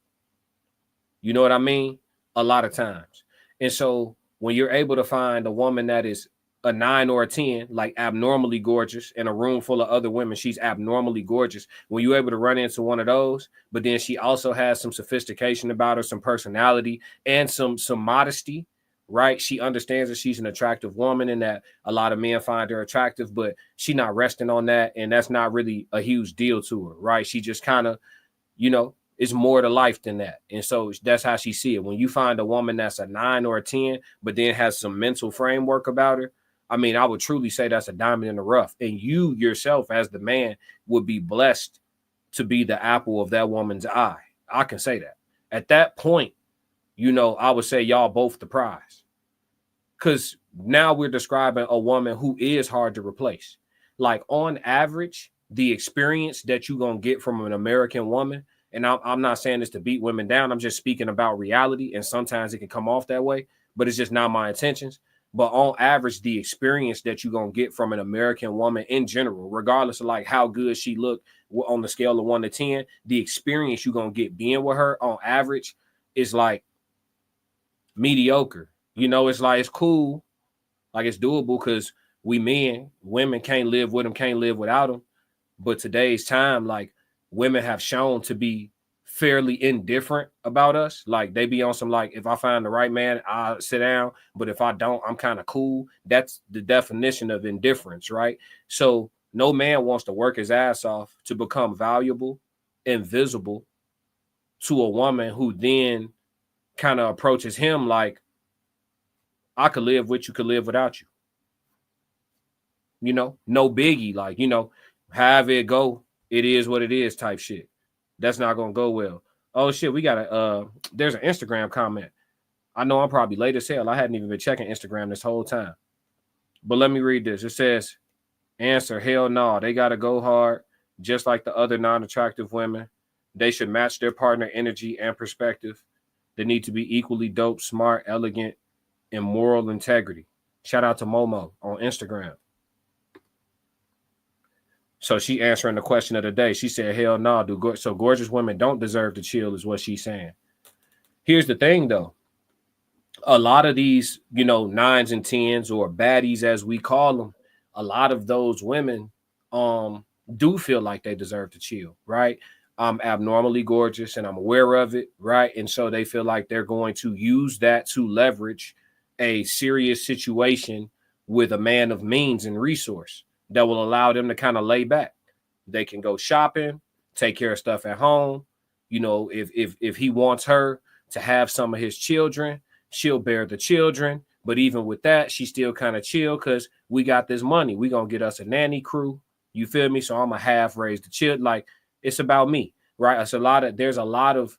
You know what I mean? A lot of times. And so when you're able to find a woman that is a 9 or a 10, like abnormally gorgeous, in a room full of other women, she's abnormally gorgeous. When you're able to run into one of those, but then she also has some sophistication about her, some personality, and some modesty, right? She understands that she's an attractive woman and that a lot of men find her attractive, but she's not resting on that. And that's not really a huge deal to her, right? She just kind of, it's more to life than that. And so that's how she see it. When you find a woman that's a 9 or a 10, but then has some mental framework about her, I mean, I would truly say that's a diamond in the rough. And you yourself as the man would be blessed to be the apple of that woman's eye. I can say that. At that point, you know, I would say y'all both the prize. Because now we're describing a woman who is hard to replace. Like on average, the experience that you're going to get from an American woman, and I'm not saying this to beat women down, I'm just speaking about reality, and sometimes it can come off that way, but it's just not my intentions. But on average, the experience that you're going to get from an American woman in general, regardless of like how good she looked on the scale of 1 to 10, the experience you're going to get being with her on average is like mediocre. You know, it's like, it's cool. Like it's doable because we men, women can't live with them, can't live without them. But today's time, like women have shown to be fairly indifferent about us. Like they be on some, like, if I find the right man, I'll sit down. But if I don't, I'm kind of cool. That's the definition of indifference, right? So no man wants to work his ass off to become valuable and visible to a woman who then kind of approaches him like, I could live with you, could live without you. You know, no biggie, like, you know, however it go, it is what it is type shit. That's not gonna go well. Oh shit, we got there's an Instagram comment. I know I'm probably late as hell. I hadn't even been checking Instagram this whole time. But let me read this. It says, answer, hell no, they gotta go hard, just like the other non-attractive women. They should match their partner energy and perspective. They need to be equally dope, smart, elegant, and moral integrity. Shout out to Momo on Instagram. So she answering the question of the day. She said, hell no, so gorgeous women don't deserve to chill is what she's saying. Here's the thing though. A lot of these, you know, 9s and 10s or baddies as we call them, a lot of those women do feel like they deserve to chill, right? I'm abnormally gorgeous and I'm aware of it, right? And so they feel like they're going to use that to leverage a serious situation with a man of means and resource that will allow them to kind of lay back. They can go shopping, take care of stuff at home. You know, if he wants her to have some of his children, she'll bear the children. But even with that, she still kind of chill because we got this money. We gonna get us a nanny crew. You feel me? So I'm a half raise the child. Like it's about me, right? There's a lot of,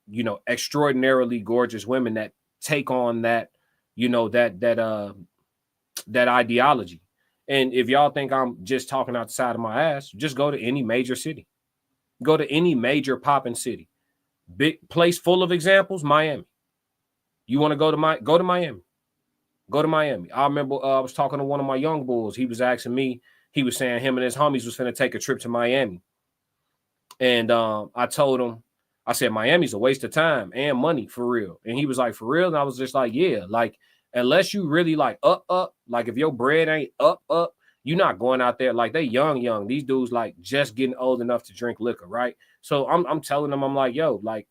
you know, extraordinarily gorgeous women that take on that, you know, that ideology. And if y'all think I'm just talking outside of my ass, just go to any major city. Go to any major popping city. Big place full of examples, Miami. You want to go to Miami? Go to Miami. I remember I was talking to one of my young bulls. He was asking me, he was saying him and his homies was finna take a trip to Miami. And I told him, I said, Miami's a waste of time and money for real. And he was like, for real? And I was just like, yeah, like, unless you really like up, like if your bread ain't up, you're not going out there. Like they young. These dudes like just getting old enough to drink liquor, right? So I'm telling them, I'm like, yo, like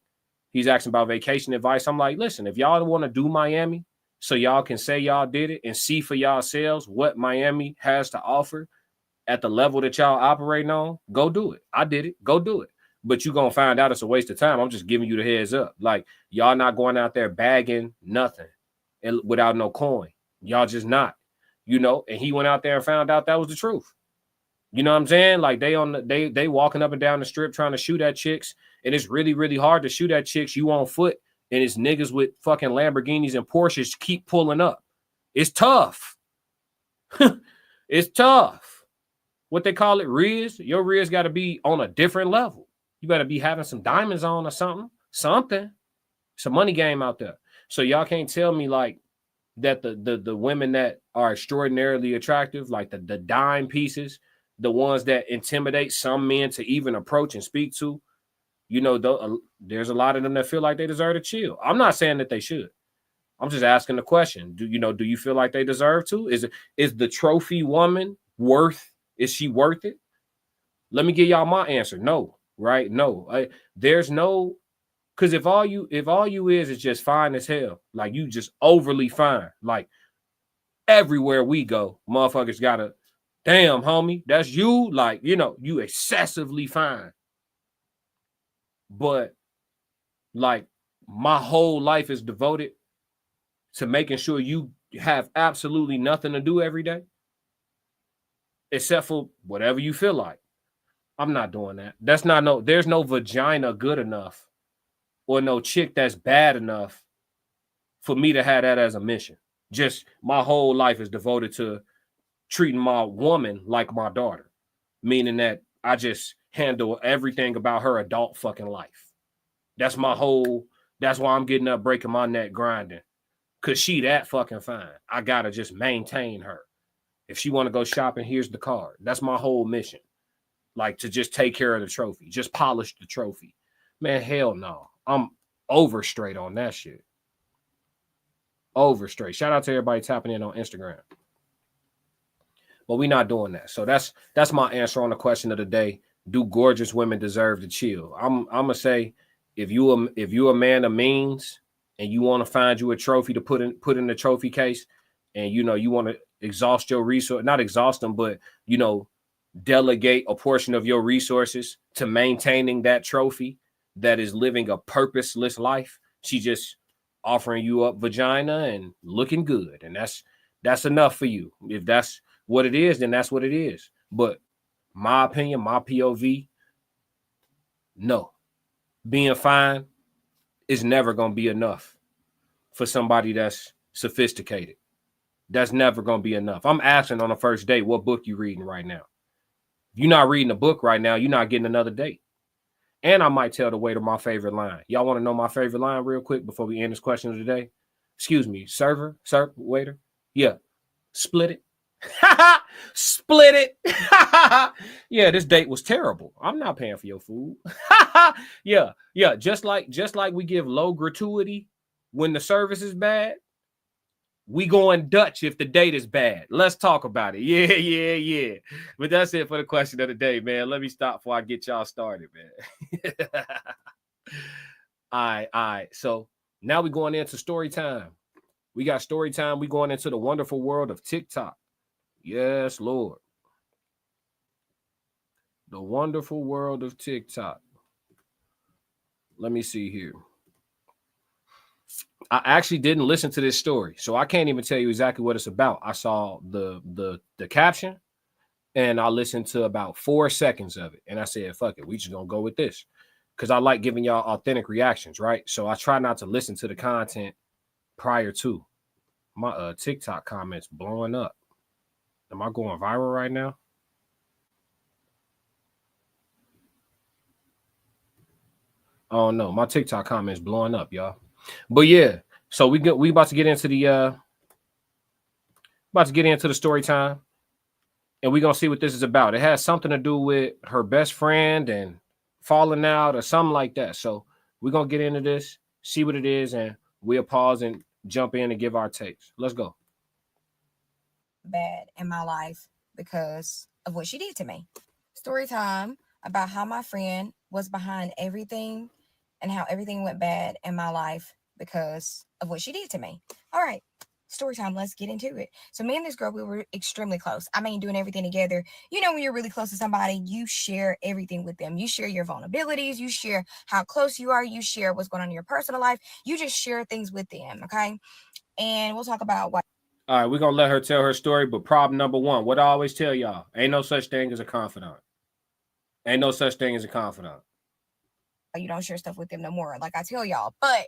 he's asking about vacation advice. I'm like, listen, if y'all want to do Miami so y'all can say y'all did it and see for yourselves what Miami has to offer at the level that y'all operating on, go do it. I did it. Go do it. But you're going to find out it's a waste of time. I'm just giving you the heads up. Like y'all not going out there bagging nothing and without no coin. Y'all just not, you know, and he went out there and found out that was the truth. You know what I'm saying? Like they walking up and down the strip trying to shoot at chicks, and it's really, really hard to shoot at chicks. You on foot, and it's niggas with fucking Lamborghinis and Porsches keep pulling up. It's tough. It's tough. What they call it, Riz. Your Riz got to be on a different level. You better be having some diamonds on or something. It's a money game out there. So y'all can't tell me like that the women that are extraordinarily attractive, like the dime pieces, the ones that intimidate some men to even approach and speak to, you know, there's a lot of them that feel like they deserve to chill. I'm not saying that they should. I'm just asking the question. Do you feel like they deserve to? Is the trophy woman is she worth it? Let me give y'all my answer. No, right? No. There's no. Because if all you is just fine as hell, like you just overly fine, like everywhere we go, motherfuckers gotta, damn, homie, that's you, like, you know, you excessively fine. But like my whole life is devoted to making sure you have absolutely nothing to do every day, except for whatever you feel like. I'm not doing that. That's not no, there's no vagina good enough or no chick that's bad enough for me to have that as a mission. Just my whole life is devoted to treating my woman like my daughter, meaning that I just handle everything about her adult fucking life. That's my whole, that's why I'm getting up, breaking my neck, grinding. Cause she that fucking fine. I gotta just maintain her. If she want to go shopping, here's the card. That's my whole mission. Like to just take care of the trophy, just polish the trophy. Man, hell no. I'm over straight on that shit. Over straight. Shout out to everybody tapping in on Instagram. But we not doing that. So that's my answer on the question of the day. Do gorgeous women deserve to chill? I'm gonna say if you a man of means and you want to find you a trophy to put in the trophy case, and you want to exhaust your resource, not exhaust them, but delegate a portion of your resources to maintaining that trophy that is living a purposeless life. She just offering you up vagina and looking good, and that's enough for you. If that's what it is, then that's what it is. But my opinion, my POV, no. Being fine is never going to be enough for somebody that's sophisticated. That's never going to be enough. I'm asking on the first date, what book you reading right now? If you're not reading a book right now, you're not getting another date. And I might tell the waiter my favorite line. Y'all want to know my favorite line real quick before we end this question of the day? Excuse me, server, waiter. Yeah, split it. Split it. Yeah, this date was terrible. I'm not paying for your food. Yeah. Just like we give low gratuity when the service is bad, we going Dutch if the date is bad. Let's talk about it. Yeah. But that's it for the question of the day, man. Let me stop before I get y'all started, man. All right. So now we're going into story time. We got story time. We're going into the wonderful world of TikTok. Yes, Lord. The wonderful world of TikTok. Let me see here. I actually didn't listen to this story, so I can't even tell you exactly what it's about. I saw the caption, and I listened to about 4 seconds of it, and I said, fuck it, we just gonna go with this. Because I like giving y'all authentic reactions, right? So I try not to listen to the content prior to. My TikTok comments blowing up. Am I going viral right now? Oh no, my TikTok comments blowing up, y'all. But yeah, so we about to get into the story time, and we're gonna see what this is about. It has something to do with her best friend and falling out or something like that. So we're gonna get into this, see what it is, and we'll pause and jump in and give our takes. Let's go. Bad in my life because of what she did to me. Story time about how my friend was behind everything and how everything went bad in my life because of what she did to me. All right, story time. Let's get into it. So me and this girl, we were extremely close. I mean, doing everything together. You know, when you're really close to somebody, you share everything with them. You share your vulnerabilities. You share how close you are. You share what's going on in your personal life. You just share things with them, okay? And we'll talk about what. All right, we're going to let her tell her story, but problem number one, what I always tell y'all, ain't no such thing as a confidant. Ain't no such thing as a confidant. You don't share stuff with them no more, like I tell y'all. But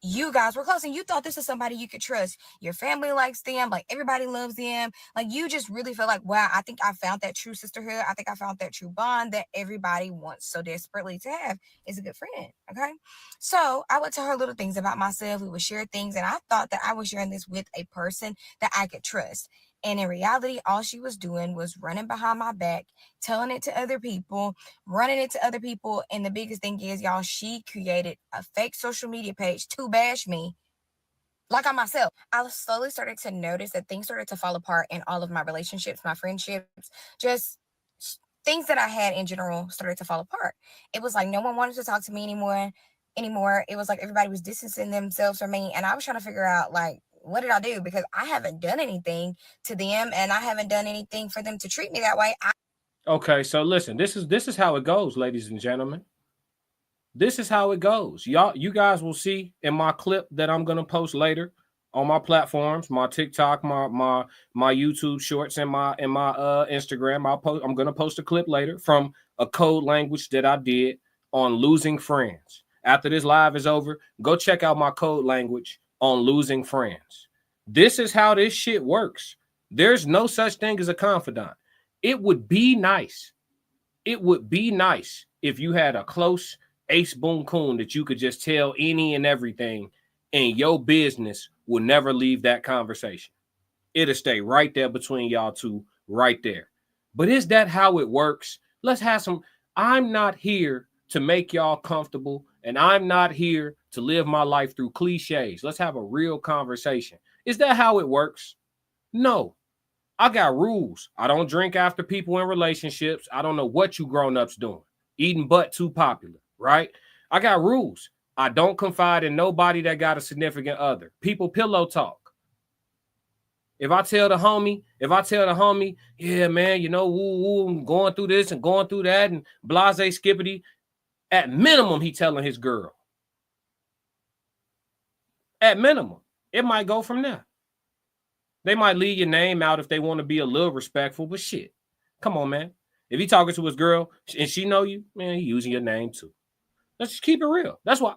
you guys were close and you thought this is somebody you could trust. Your family likes them, like everybody loves them. Like you just really feel like, wow, I think I found that true sisterhood. I think I found that true bond that everybody wants so desperately to have is a good friend. Okay. So I would tell her little things about myself. We would share things. And I thought that I was sharing this with a person that I could trust. And in reality, all she was doing was running behind my back, telling it to other people, running it to other people. And the biggest thing is, y'all, she created a fake social media page to bash me, like on myself. I slowly started to notice that things started to fall apart in all of my relationships, my friendships, just things that I had in general started to fall apart. It was like no one wanted to talk to me anymore. It was like everybody was distancing themselves from me. And I was trying to figure out, like, what did I do? Because I haven't done anything to them and I haven't done anything for them to treat me that way. Okay, so listen, this is how it goes, ladies and gentlemen. This is how it goes. You guys will see in my clip that I'm going to post later on my platforms, my TikTok, my YouTube shorts, and my Instagram. I'm gonna post a clip later from a code language that I did on losing friends. After this live is over, go check out my code language on losing friends. This is how this shit works. There's no such thing as a confidant. It would be nice. It would be nice if you had a close ace boon coon that you could just tell any and everything, and your business will never leave that conversation. It'll stay right there between y'all two, right there. But is that how it works? Let's have some. I'm not here to make y'all comfortable, and I'm not here to live my life through cliches. Let's have a real conversation. Is that how it works? No. I got rules. I don't drink after people in relationships. I don't know what you grown-ups doing. Eating butt too popular, right? I got rules. I don't confide in nobody that got a significant other. People pillow talk. If I tell the homie, yeah, man, you know, I'm going through this and going through that and blase skippity, at minimum, he telling his girl. At minimum, it might go from there. They might leave your name out if they want to be a little respectful, but shit, come on, man. If he talking to his girl and she know you, man, he using your name too. Let's just keep it real. That's why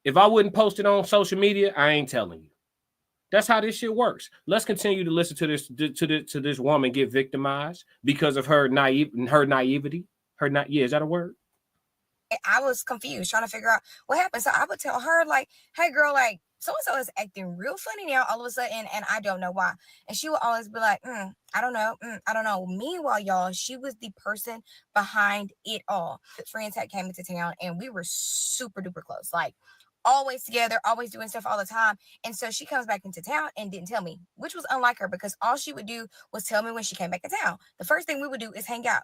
if I wouldn't post it on social media, I ain't telling you. That's how this shit works. Let's continue to listen to this woman get victimized because of her naivety. Is that a word? I was confused trying to figure out what happened. So I would tell her, like, hey girl, like, so-and-so is acting real funny now all of a sudden, and I don't know why. And she would always be like, I don't know. Meanwhile, y'all, she was the person behind it all. Friends had came into town, and we were super duper close, like always together, always doing stuff all the time. And so she comes back into town and didn't tell me, which was unlike her, because all she would do was tell me when she came back in town. The first thing we would do is hang out.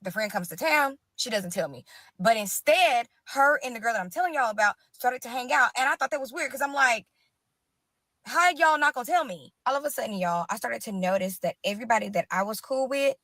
The friend comes to town, she doesn't tell me. But instead, her and the girl that I'm telling y'all about started to hang out. And I thought that was weird because I'm like, how y'all not gonna tell me? All of a sudden, y'all, I started to notice that everybody that I was cool with,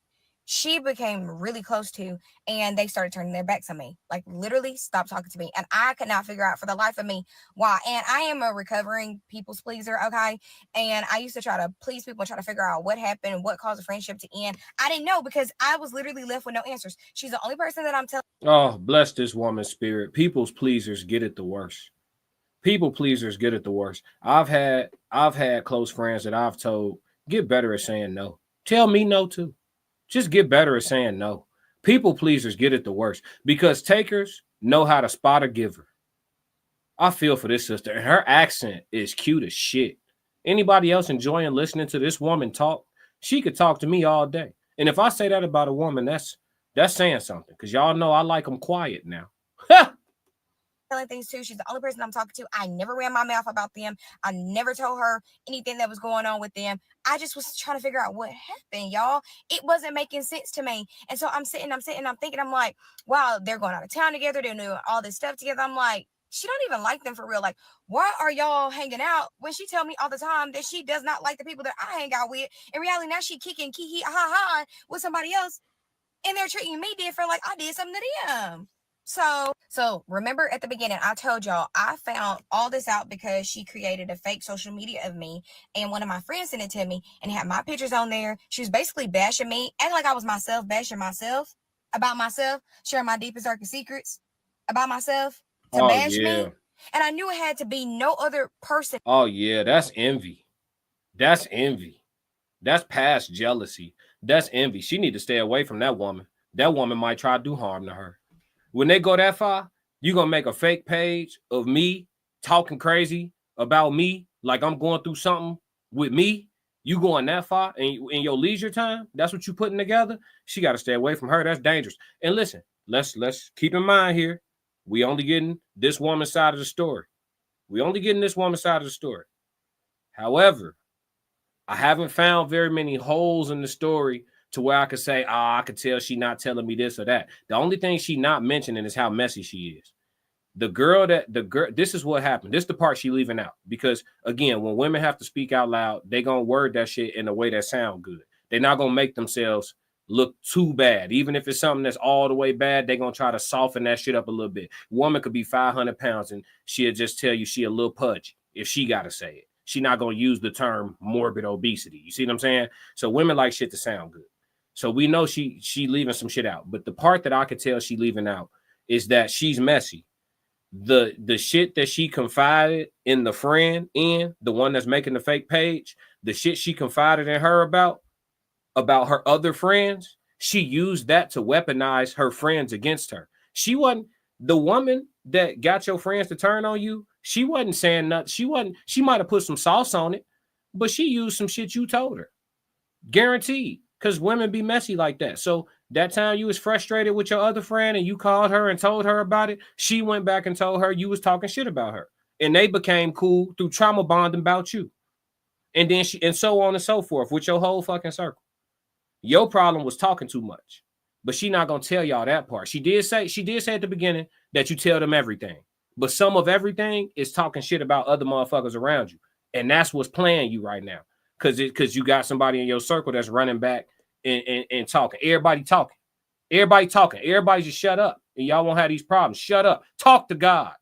she became really close to, and they started turning their backs on me. Like, literally stopped talking to me. And I could not figure out for the life of me why. And I am a recovering people's pleaser, okay? And I used to try to please people and try to figure out what happened and what caused a friendship to end. I didn't know because I was literally left with no answers. She's the only person that I'm telling. Oh, bless this woman's spirit. People's pleasers get it the worst. People pleasers get it the worst. I've had close friends that I've told, get better at saying no. Tell me no too. Just get better at saying no. People pleasers get it the worst because takers know how to spot a giver. I feel for this sister, and her accent is cute as shit. Anybody else enjoying listening to this woman talk? She could talk to me all day. And if I say that about a woman, that's saying something, because y'all know I like them quiet now. Telling things too. She's the only person I'm talking to. I never ran my mouth about them. I never told her anything that was going on with them. I just was trying to figure out what happened, y'all. It wasn't making sense to me. And so I'm thinking, I'm like, wow, they're going out of town together. They're doing all this stuff together. I'm like, she don't even like them for real. Like, why are y'all hanging out when she tell me all the time that she does not like the people that I hang out with? In reality, now she kicking kiki ha ha with somebody else, and they're treating me different like I did something to them. So remember at the beginning, I told y'all I found all this out because she created a fake social media of me, and one of my friends sent it to me and had my pictures on there. She was basically bashing me, acting like I was myself, bashing myself about myself, sharing my deepest, darkest secrets about myself to bash me. And I knew it had to be no other person. Oh yeah, that's envy. That's envy. That's past jealousy. That's envy. She need to stay away from that woman. That woman might try to do harm to her. When they go that far, you're going to make a fake page of me talking crazy about me, like I'm going through something with me. You going that far in your leisure time? That's what you putting together? She got to stay away from her. That's dangerous. And listen, let's keep in mind here, we only getting this woman's side of the story. However, I haven't found very many holes in the story to where I could say, I could tell she not telling me this or that. The only thing she not mentioning is how messy she is. The girl, this is what happened. This is the part she leaving out. Because again, when women have to speak out loud, they gonna word that shit in a way that sound good. They're not gonna make themselves look too bad. Even if it's something that's all the way bad, they're gonna try to soften that shit up a little bit. Woman could be 500 pounds and she'll just tell you she a little pudgy. if she got to say it. She not going to use the term morbid obesity. You see what I'm saying? So women like shit to sound good. So we know she leaving some shit out. But the part that I could tell she leaving out is that she's messy. The shit that she confided in the friend, the one that's making the fake page, the shit she confided in her about her other friends, she used that to weaponize her friends against her. She wasn't the woman that got your friends to turn on you. She wasn't saying nothing. She might have put some sauce on it, but she used some shit you told her. Guaranteed. Because women be messy like that. So that time you was frustrated with your other friend and you called her and told her about it, she went back and told her you was talking shit about her. And they became cool through trauma bonding about you. And then and so on and so forth with your whole fucking circle. Your problem was talking too much. But she not gonna tell y'all that part. She did say at the beginning that you tell them everything. But some of everything is talking shit about other motherfuckers around you. And that's what's playing you right now. Because you got somebody in your circle that's running back and talking. Everybody talking. Everybody just shut up. And y'all won't have these problems. Shut up. Talk to God.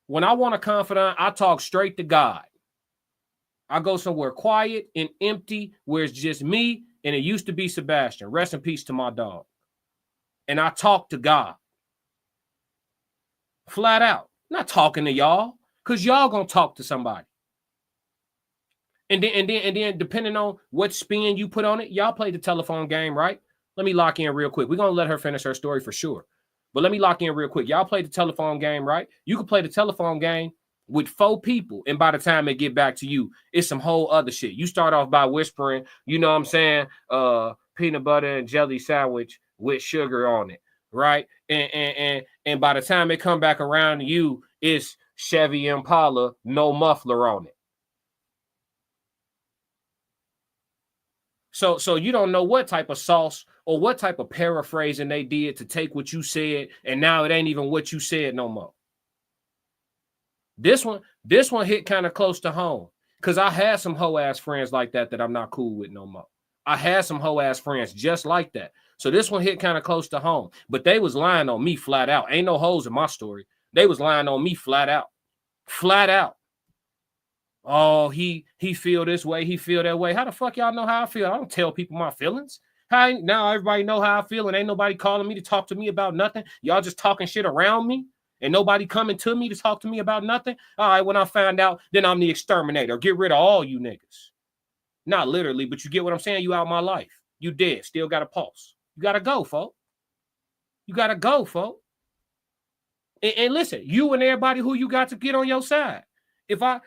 When I want a confidant, I talk straight to God. I go somewhere quiet and empty where it's just me, and it used to be Sebastian. Rest in peace to my dog. And I talk to God. Flat out. I'm not talking to y'all, because y'all gonna talk to somebody. And then depending on what spin you put on it, y'all play the telephone game, right? Let me lock in real quick. We're gonna let her finish her story for sure. But let me lock in real quick. Y'all play the telephone game, right? You can play the telephone game with 4 people, and by the time they get back to you, it's some whole other shit. You start off by whispering, you know what I'm saying, peanut butter and jelly sandwich with sugar on it, right? And by the time they come back around to you, it's Chevy Impala, no muffler on it. So you don't know what type of sauce or what type of paraphrasing they did to take what you said, and now it ain't even what you said no more. This one hit kind of close to home, because I had some hoe ass friends like that I'm not cool with no more. I had some hoe ass friends just like that. So this one hit kind of close to home, but they was lying on me flat out. Ain't no hoes in my story. They was lying on me flat out. Flat out. Oh, he feel this way, he feel that way. How the fuck y'all know how I feel? I don't tell people my feelings. Now everybody know how I feel, and ain't nobody calling me to talk to me about nothing. Y'all just talking shit around me, and nobody coming to me to talk to me about nothing. All right, when I find out, then I'm the exterminator. Get rid of all you niggas. Not literally, but you get what I'm saying? You out my life. You dead. Still got a pulse. You got to go, folks. You got to go, folks. And listen, you and everybody who you got to get on your side. If I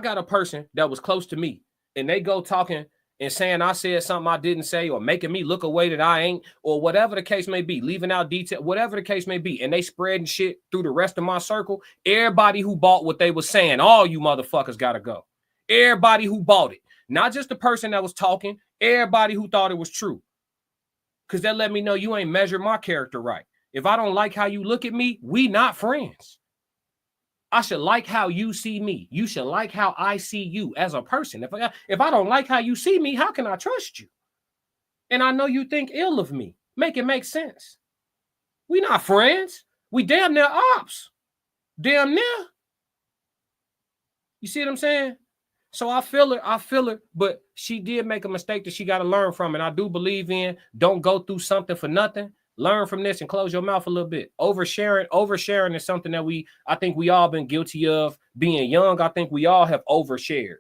got a person that was close to me and they go talking and saying I said something I didn't say, or making me look a way that I ain't, or whatever the case may be, leaving out detail, whatever the case may be, and they spreading shit through the rest of my circle, everybody who bought what they was saying, all you motherfuckers got to go. Everybody who bought it, not just the person that was talking, everybody who thought it was true. Because that let me know you ain't measured my character right. If I don't like how you look at me, we not friends. I should like how you see me. You should like how I see you as a person. If I don't like how you see me, how can I trust you? And I know you think ill of me. Make it make sense. We not friends. We damn near ops. Damn near. You see what I'm saying? So I feel her, but she did make a mistake that she got to learn from. And I do believe in don't go through something for nothing. Learn from this and close your mouth a little bit. Oversharing is something that I think we all been guilty of. Being young, I think we all have overshared.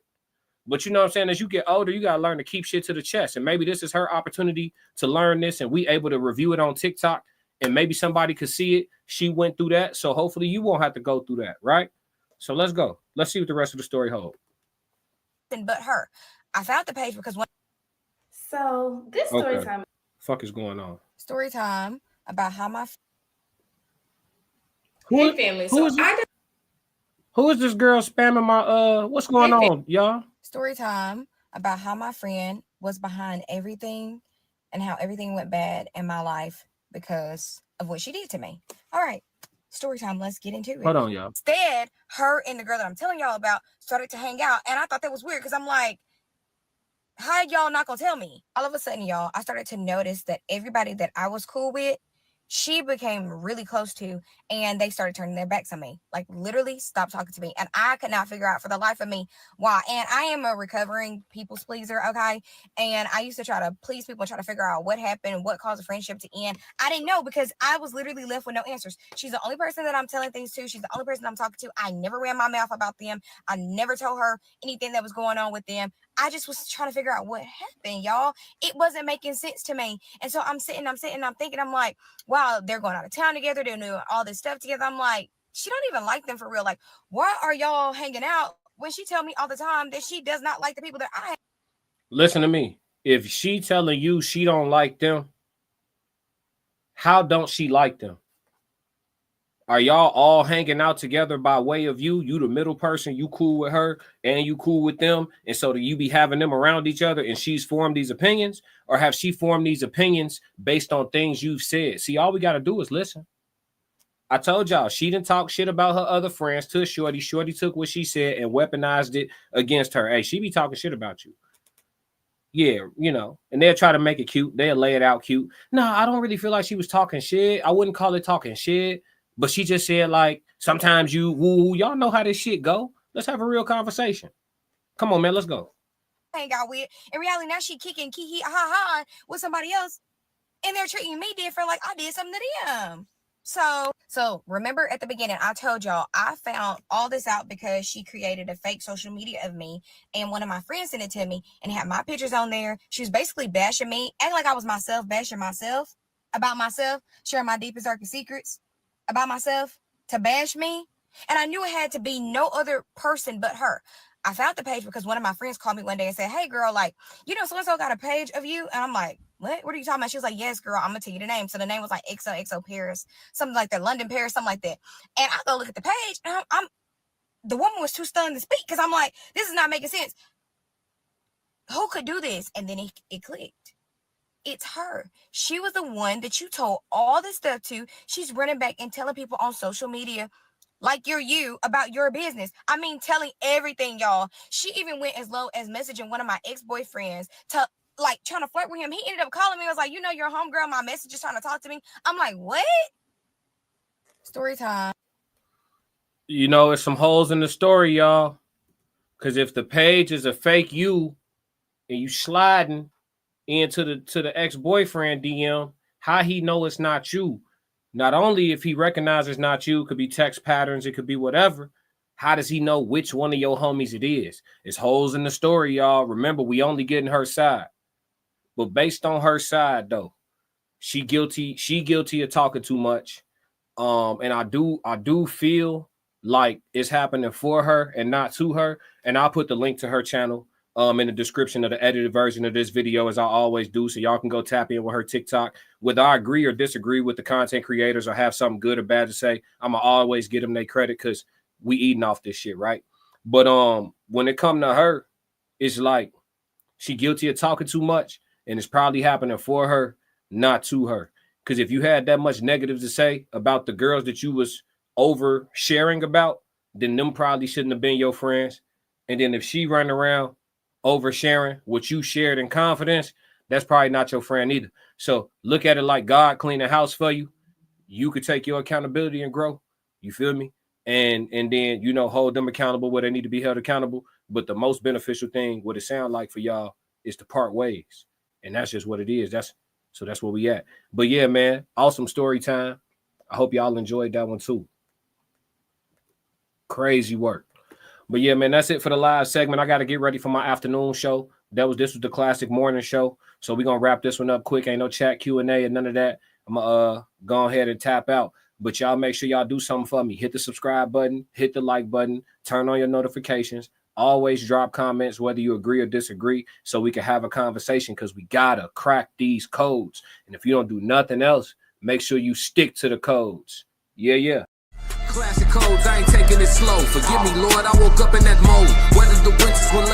But you know what I'm saying? As you get older, you got to learn to keep shit to the chest. And maybe this is her opportunity to learn this, and we able to review it on TikTok, and maybe somebody could see it. She went through that. So hopefully you won't have to go through that, right? So let's go. Let's see what the rest of the story holds. But her. I found the page because So this story time. Fuck is going on? Story time about how my family. So who is this girl spamming my what's going on, y'all? Story time about how my friend was behind everything and how everything went bad in my life because of what she did to me. All right. Story time. Let's get into it. Hold on, y'all. Instead, her and the girl that I'm telling y'all about started to hang out. And I thought that was weird because I'm like, how y'all not gonna tell me? All of a sudden, y'all, I started to notice that everybody that I was cool with she became really close to, and they started turning their backs on me, like literally stopped talking to me. And I could not figure out for the life of me why. And I am a recovering people's pleaser, okay? And I used to try to please people and try to figure out what happened and what caused a friendship to end. I didn't know because I was literally left with no answers. She's the only person that I'm telling things to. She's the only person I'm talking to. I never ran my mouth about them. I never told her anything that was going on with them. I just was trying to figure out what happened, y'all. It wasn't making sense to me. And so I'm thinking, I'm like, wow, they're going out of town together. They're doing all this stuff together. I'm like, she don't even like them for real. Like, why are y'all hanging out when she tell me all the time that she does not like the people that I have? Listen to me. If she telling you she don't like them, how don't she like them? Are y'all all hanging out together by way of you the middle person, you cool with her and you cool with them, and so do you be having them around each other and she's formed these opinions? Or have she formed these opinions based on things you've said? See, all we got to do is listen. I told y'all, she didn't talk shit about her other friends to Shorty. Shorty took what she said and weaponized it against her. Hey, she be talking shit about you. Yeah, you know, and they'll try to make it cute. They'll lay it out cute. No, I don't really feel like she was talking shit. I wouldn't call it talking shit. But she just said, like, sometimes you woo. Y'all know how this shit go. Let's have a real conversation. Come on, man. Let's go. Hang out with. In reality, now she kicking kiki ha ha with somebody else, and they're treating me different, like I did something to them. So remember at the beginning, I told y'all I found all this out because she created a fake social media of me, and one of my friends sent it to me and had my pictures on there. She was basically bashing me, acting like I was myself, bashing myself about myself, sharing my deepest, darkest secrets about myself to bash me. And I knew it had to be no other person but her. I found the page because one of my friends called me one day and said, hey girl, like, you know, so-and-so got a page of you. And I'm like, what are you talking about? She was like, yes, girl, I'm gonna tell you the name. So the name was like XOXO Paris, something like that, London, Paris, something like that. And I go look at the page and the woman was too stunned to speak because I'm like, this is not making sense. Who could do this? And then it clicked. It's her. She was the one that you told all this stuff to. She's running back and telling people on social media like you're you about your business. I mean, telling everything, y'all. She even went as low as messaging one of my ex-boyfriends to like trying to flirt with him. He ended up calling me. I was like, you know, your homegirl, my message is trying to talk to me. I'm like, what? Story time. You know, it's some holes in the story, y'all. Because if the page is a fake you and you sliding into the ex-boyfriend DM, how he know it's not you? Not only if he recognizes it's not you, it could be text patterns, it could be whatever. How does he know which one of your homies it is? It's holes in the story, y'all. Remember, we only getting her side. But based on her side, though, she guilty of talking too much. And I do feel like it's happening for her and not to her. And I'll put the link to her channel in the description of the edited version of this video, as I always do, so y'all can go tap in with her TikTok. Whether I agree or disagree with the content creators or have something good or bad to say, I'm gonna always give them their credit because we eating off this shit, right? But when it come to her, it's like she guilty of talking too much, and it's probably happening for her, not to her. Because if you had that much negative to say about the girls that you was over sharing about, then them probably shouldn't have been your friends. And then if she run around oversharing what you shared in confidence, that's probably not your friend either. So look at it like God cleaned the house for you. You could take your accountability and grow. You feel me? And then, you know, hold them accountable where they need to be held accountable. But the most beneficial thing, what it sounds like for y'all, is to part ways. And that's just what it is. That's where we at. But yeah, man, awesome story time. I hope y'all enjoyed that one too. Crazy work. But yeah, man, that's it for the live segment. I got to get ready for my afternoon show. This was the classic morning show. So we're going to wrap this one up quick. Ain't no chat, Q&A, and none of that. I'm going to go ahead and tap out. But y'all make sure y'all do something for me. Hit the subscribe button, hit the like button, turn on your notifications. Always drop comments, whether you agree or disagree, so we can have a conversation, because we got to crack these codes. And if you don't do nothing else, make sure you stick to the codes. Yeah. Classic codes, I ain't taking it slow. Forgive me, Lord, I woke up in that mode. Weathered the winters when